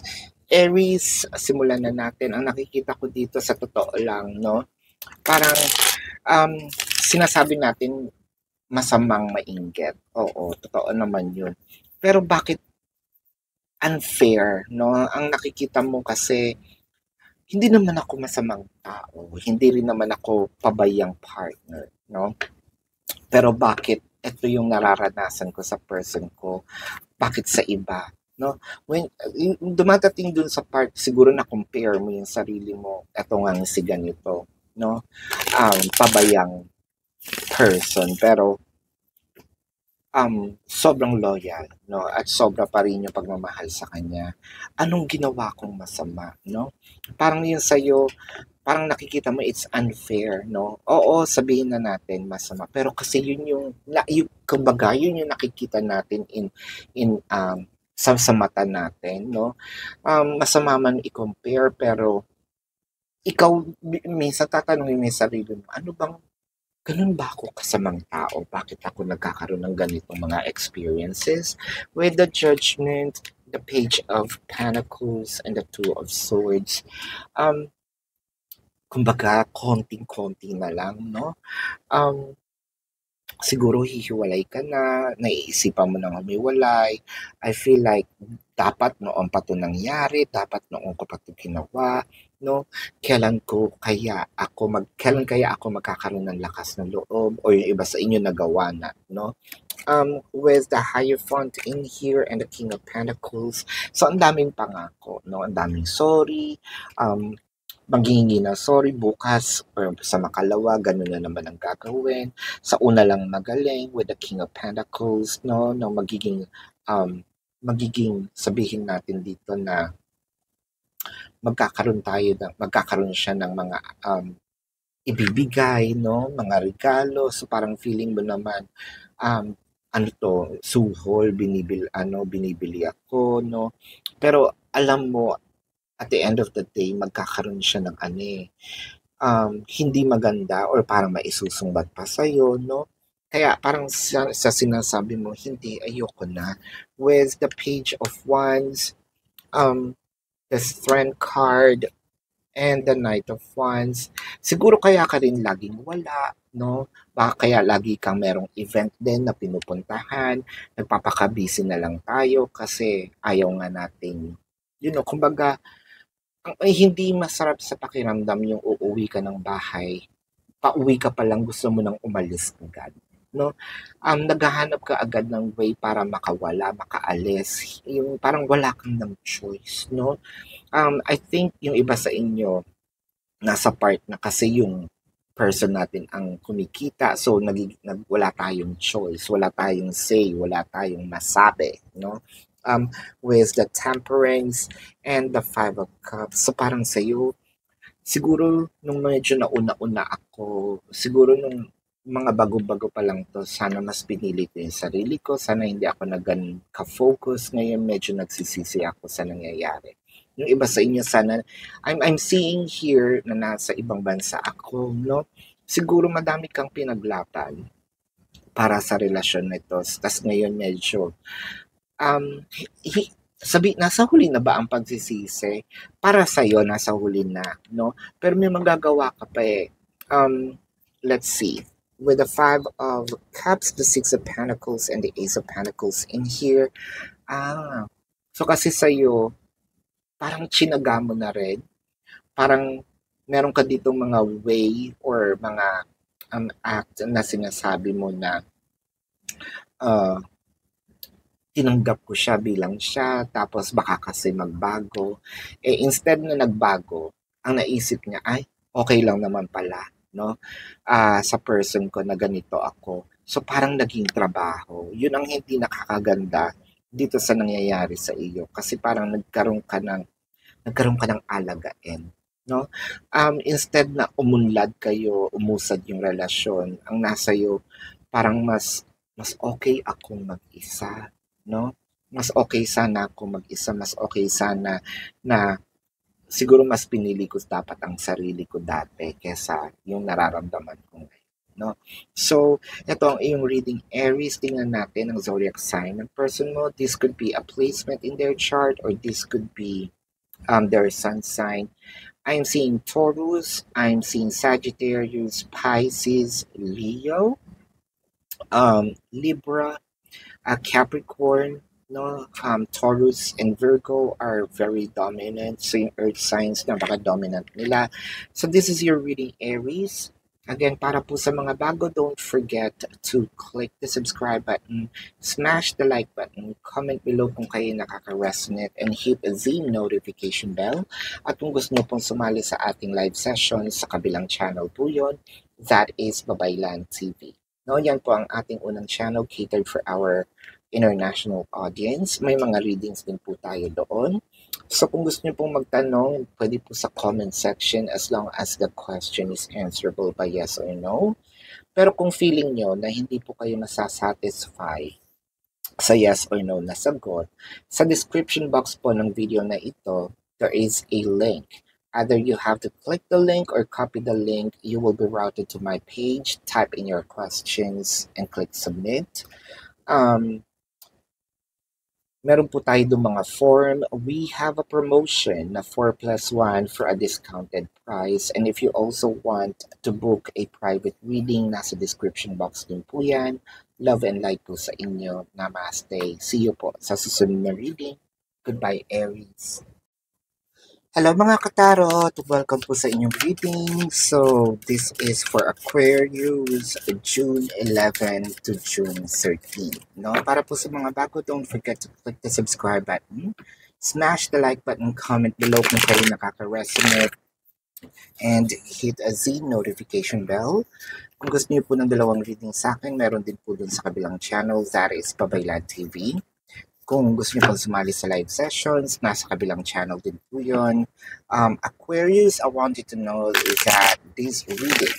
Aries, simulan na natin. Ang nakikita ko dito sa totoo lang, no? Parang sinasabi natin masamang mainggit. Oo, totoo naman yun. Pero bakit unfair, no? Ang nakikita mo kasi hindi naman ako masamang tao, hindi rin naman ako pabayang partner, no? Pero bakit ito yung nararanasan ko sa person ko? Bakit sa iba? No? When dumadating dun sa part, siguro na compare mo yung sarili mo, eto nga si ganito, no? Pabayang person, pero sobrang loyal, no? At sobra pa rin yung pagmamahal sa kanya. Anong ginawa kong masama, no? Parang yun sa'yo, parang nakikita mo it's unfair, no? Oo, sabihin na natin masama. Pero kasi yun kumbaga, yun yung nakikita natin sa mata natin, no? Masama man i-compare, pero ikaw, minsan tatanungin mo yung sarili mo, ano bang ganun ba ako kasamang tao? Bakit ako nagkakaroon ng ganitong mga experiences? With the Judgment, the Page of Pentacles, and the Two of Swords. Kumbaga, konting-konti na lang, no? Siguro hihiwalay ka na, naiisipan mo nang humiwalay. I feel like dapat noon pa ito nangyari, dapat noon ko pa ito ginawa, no? Kailan kaya ako magkakaroon ng lakas ng loob o yung iba sa inyo nagawa na, no? With the Hierophant in here and the King of Pentacles. So, ang daming pangako, no? Ang daming sorry, maghihingi ng sorry bukas or sa makalawa, ganun na naman ang gagawin. Sa una lang magaling with the King of Pentacles, no? No, magiging magiging, sabihin natin dito na magkakaroon siya ng mga ibibigay, no? Mga regalo. So parang feeling mo naman, um, ano to, suhol, binibili ako, no? Pero alam mo, at the end of the day, magkakaroon siya ng hindi maganda or parang maisusumbat pa sa'yo, no? Kaya parang sa sinasabi mo, hindi, ayoko na. With the Page of Wands, um, the Strength card, and the Knight of Wands, siguro kaya ka rin laging wala, no? Baka kaya lagi kang merong event din na pinupuntahan, nagpapaka-busy na lang tayo kasi ayaw nga nating, kumbaga, ay hindi masarap sa pakiramdam yung uuwi ka ng bahay, pauwi ka pa lang gusto mo nang umalis agad, no? Naghahanap ka agad ng way para makawala, makaalis, yung parang wala kang ng choice, no? I think yung iba sa inyo, nasa part na kasi yung person natin ang kumikita, so wala tayong choice, wala tayong say, wala tayong masabi, no? With the Temperance and the Five of Cups, so parang sa'yo, siguro nung medyo nauna-una ako, siguro nung mga bago-bago pa lang to, sana mas pinili ko yung sarili ko, sana hindi ako ka-focus, ngayon medyo nagsisisi ako sa nangyayari. Yung iba sa inyo, sana, I'm seeing here na nasa ibang bansa ako, no? Siguro madami kang pinaglaban para sa relasyon nito. Tas ngayon medyo, nasa huli na ba ang pagsisisi? Para sa'yo, nasa huli na, no? Pero may magagawa ka pa eh. Let's see. With the Five of Cups, the Six of Pentacles, and the Ace of Pentacles in here, so kasi sa'yo, parang chinaga mo na rin. Parang meron ka ditong mga way or mga act na sinasabi mo na tinanggap ko siya bilang siya, tapos baka kasi magbago. Instead na nagbago, ang naisip niya, ay, okay lang naman pala, no? Sa person ko na ganito ako. So parang naging trabaho. Yun ang hindi nakakaganda dito sa nangyayari sa iyo. Kasi parang nagkaroon ka ng alagain, no? Instead na umunlad kayo, umusad yung relasyon, ang nasa iyo parang mas okay akong mag-isa, no? Mas okay sana ako mag-isa, mas okay sana na siguro mas pinili ko dapat ang sarili ko dati kesa yung nararamdaman ko ngayon, no? So, ito ang iyong reading, Aries. Tingnan natin ang zodiac sign ng person mo. This could be a placement in their chart or this could be their sun sign. I'm seeing Taurus, I'm seeing Sagittarius, Pisces, Leo, Libra, Capricorn, no? Taurus and Virgo are very dominant. So yung earth signs na baka dominant nila. So this is your reading, Aries. Again, para po sa mga bago, don't forget to click the subscribe button, smash the like button, comment below kung kayo nakaka-resonate, and hit the notification bell. At kung gusto nyo pong sumali sa ating live session sa kabilang channel po yun, that is Babaylan TV. No, yan po ang ating unang channel catered for our international audience. May mga readings din po tayo doon. So kung gusto niyo pong magtanong, pwede po sa comment section as long as the question is answerable by yes or no. Pero kung feeling nyo na hindi po kayo masasatisfy sa yes or no na sagot, sa description box po ng video na ito, there is a link. Either you have to click the link or copy the link. You will be routed to my page, type in your questions, and click submit. Meron po tayo doon mga form. We have a promotion na 4+1 for a discounted price. And if you also want to book a private reading, nasa description box din po yan. Love and light po sa inyo. Namaste. See you po sa susunod na reading. Goodbye, Aries. Hello mga katarot! Welcome po sa inyong reading. So, this is for Aquarius, June 11 to June 13. No? Para po sa mga bago, don't forget to click the subscribe button, smash the like button, comment below kung kayo nakaka-resonate, and hit a notification bell. Kung gusto niyo po ng dalawang reading sa akin, meron din po dun sa kabilang channel, that is Babaylan TV. Kung gusto niyo pang sumali sa live sessions, nasa kabilang channel din po yun. Aquarius, I want you to know is that this reading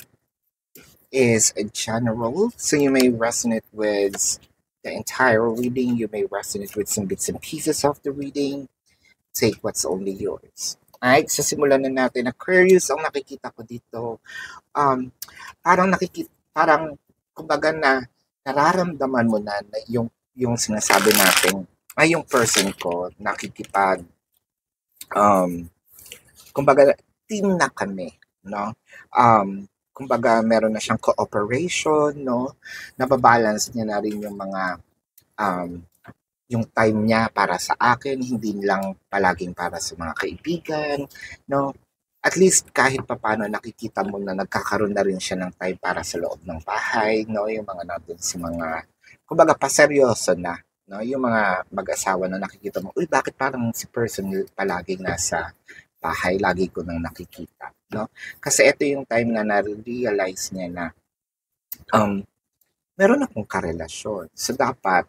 is a general, so you may resonate with the entire reading, you may resonate with some bits and pieces of the reading. Take what's only yours. Alright, so simulan na natin. Aquarius, ang nakikita ko dito, parang kumbaga na nararamdaman mo na yung sinasabi natin, ay yung person ko, kumbaga, team na kami, no? Kumbaga, meron na siyang cooperation, no? Nababalance niya na rin yung mga, yung time niya para sa akin, hindi lang palaging para sa mga kaibigan, no? At least kahit papano nakikita mo na nagkakaroon na rin siya ng time para sa loob ng bahay, no? Yung mga nandun sa mga, kumbaga, paseryoso na, no? Yung mga mag-asawa na nakikita mo, uy, bakit parang si person palaging nasa bahay, lagi ko nang nakikita, no? Kasi ito yung time na na-realize niya na meron akong karelasyon. So dapat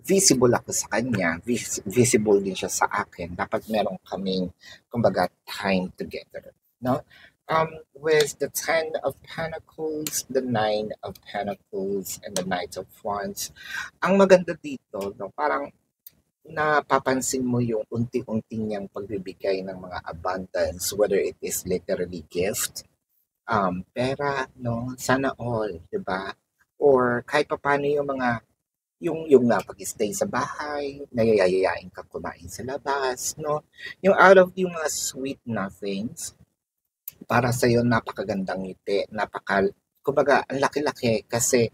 visible ako sa kanya, visible din siya sa akin. Dapat meron kaming, kumbaga, time together, no? With the 10 of Pentacles, the 9 of Pentacles, and the Knight of Wands, ang maganda dito, no, parang napapansin mo yung unti-unti niyang pagbibigay ng mga abundance, whether it is literally gift, pera, no, sana all, di ba? Or kahit pa paano yung mga, yung pag-stay sa bahay, nayayayain ka kumain sa labas, no? Yung out of yung mga sweet nothings, para sa'yo napakagandang ngiti, kumbaga, ang laki-laki kasi,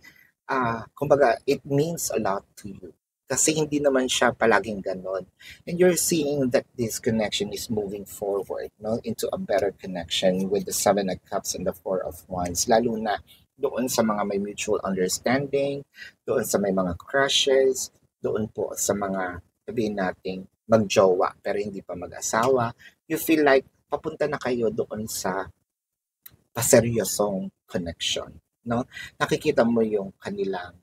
kumbaga, it means a lot to you. Kasi hindi naman siya palaging ganon. And you're seeing that this connection is moving forward, no, into a better connection with the Seven of Cups and the Four of Wands. Lalo na doon sa mga may mutual understanding, doon sa may mga crushes, doon po sa mga, sabihin natin, magjowa pero hindi pa mag-asawa. You feel like papunta na kayo doon sa paseryosong connection, no? Nakikita mo yung kanilang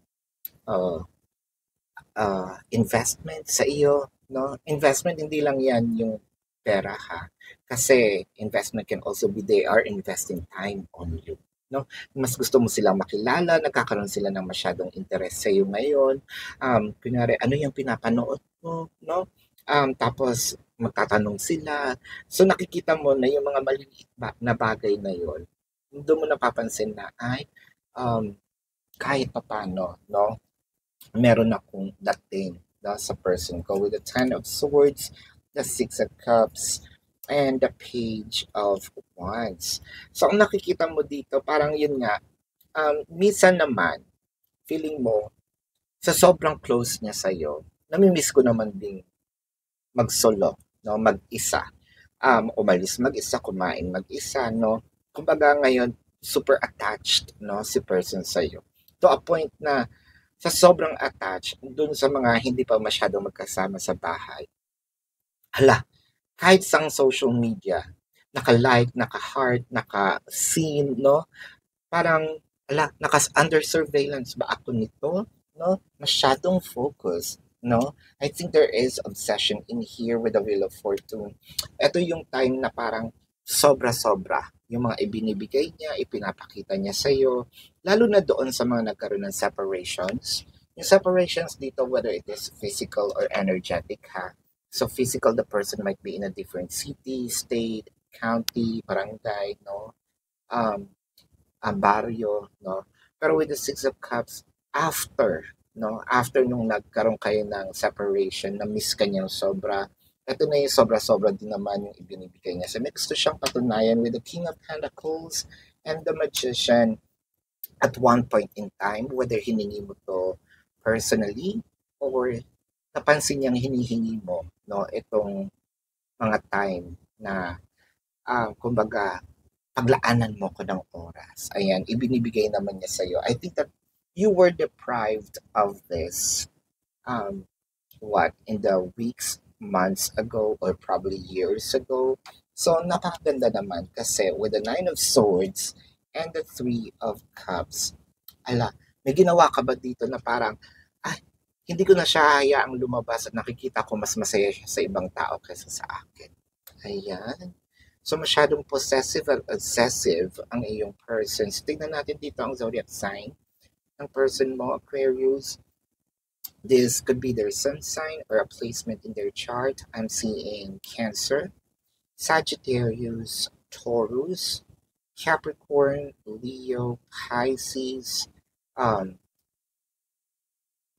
uh, investment sa iyo, no? Investment, hindi lang yan yung pera ha. Kasi investment can also be they are investing time on you, no? Mas gusto mo silang makilala, nagkakaroon sila ng masyadong interest sa iyo ngayon. Kunyari, ano yung pinapanood mo, no? Tapos magtatanong sila. So nakikita mo na yung mga maliliit na bagay na yon, doon mo napapansin na ay kahit papano, no? Meron akong dating, no, sa person ko with the 10 of Swords, the 6 of Cups, and the Page of Wands. So, ang nakikita mo dito, parang yun nga, minsan naman, feeling mo, sa sobrang close niya sa'yo, namimiss ko naman ding mag-solo, no, mag-isa. Umalis mag-isa, kumain mag-isa, no. Kumbaga ngayon, super attached, no, si person sa'yo. To a point na sa sobrang attached dun sa mga hindi pa masyadong magkasama sa bahay. Hala, kahit sa social media, naka-like, naka-heart, naka-seen, no? Parang, hala, under surveillance ba ako nito? No? Masyadong focus, no? I think there is obsession in here with the Wheel of Fortune. Ito yung time na parang sobra-sobra yung mga ibinibigay niya, ipinapakita niya sa'yo, lalo na doon sa mga nagkaroon ng separations. Yung separations dito, whether it is physical or energetic, ha? So physical, the person might be in a different city, state, county, barangay, no? Barrio, no? Pero with the Six of Cups, after, no? After nung nagkaroon kayo ng separation, na miss ka niyang sobra, ito na yung sobra-sobra din naman yung ibinibigay niya. So may gusto siyang patunayan with the King of Pentacles and the Magician at one point in time, whether hiningi mo to personally or napansin niyang hinihingi mo, no, itong mga time na, kumbaga, paglaanan mo ko ng oras. Ayan, ibinibigay naman niya sa'yo. I think that you were deprived of this, in the weeks, months ago, or probably years ago. So, napakaganda naman kasi with the 9 of Swords and the 3 of Cups, ala, may ginawa ka ba dito na parang, ay, hindi ko na siya hayaang lumabas at nakikita ko mas masaya siya sa ibang tao kaysa sa akin. Ayan. So, masyadong possessive at obsessive ang iyong person. So, tignan natin dito ang zodiac sign ng person mo, Aquarius. This could be their sun sign or a placement in their chart. I'm seeing Cancer, Sagittarius, Taurus, Capricorn, Leo, Pisces, um,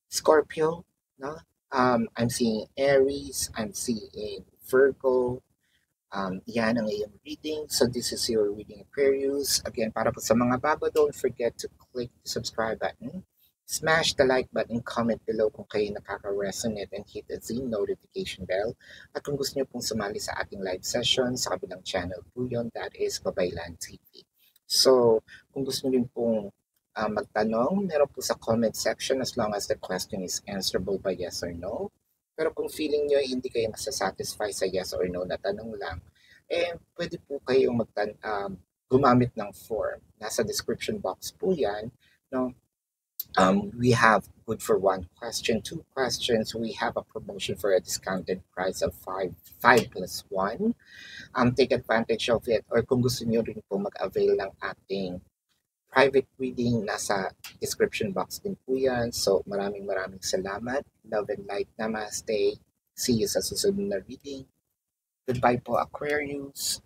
Scorpio, no? I'm seeing Aries, I'm seeing Virgo. Yan ang iyong reading. So this is your reading, Aquarius. Again, para po sa mga bago, don't forget to click the subscribe button. Smash the like button, comment below kung kayo nakaka-resonate and hit the Z notification bell. At kung gusto niyo pong sumali sa ating live session sa kabilang channel po yun, that is Babaylan TV. So, kung gusto niyo rin pong magtanong, meron po sa comment section as long as the question is answerable by yes or no. Pero kung feeling nyo hindi kayo masasatisfy sa yes or no na tanong lang, pwede po kayong gumamit ng form. Nasa description box po yan. No? We have good for one question, two questions. We have a promotion for a discounted price of 5 plus 1. Take advantage of it. Or kung gusto nyo rin po mag-avail ng ating private reading, nasa description box din po yan. So maraming salamat. Love and light. Namaste. See you sa susunod na reading. Goodbye po, Aquarius.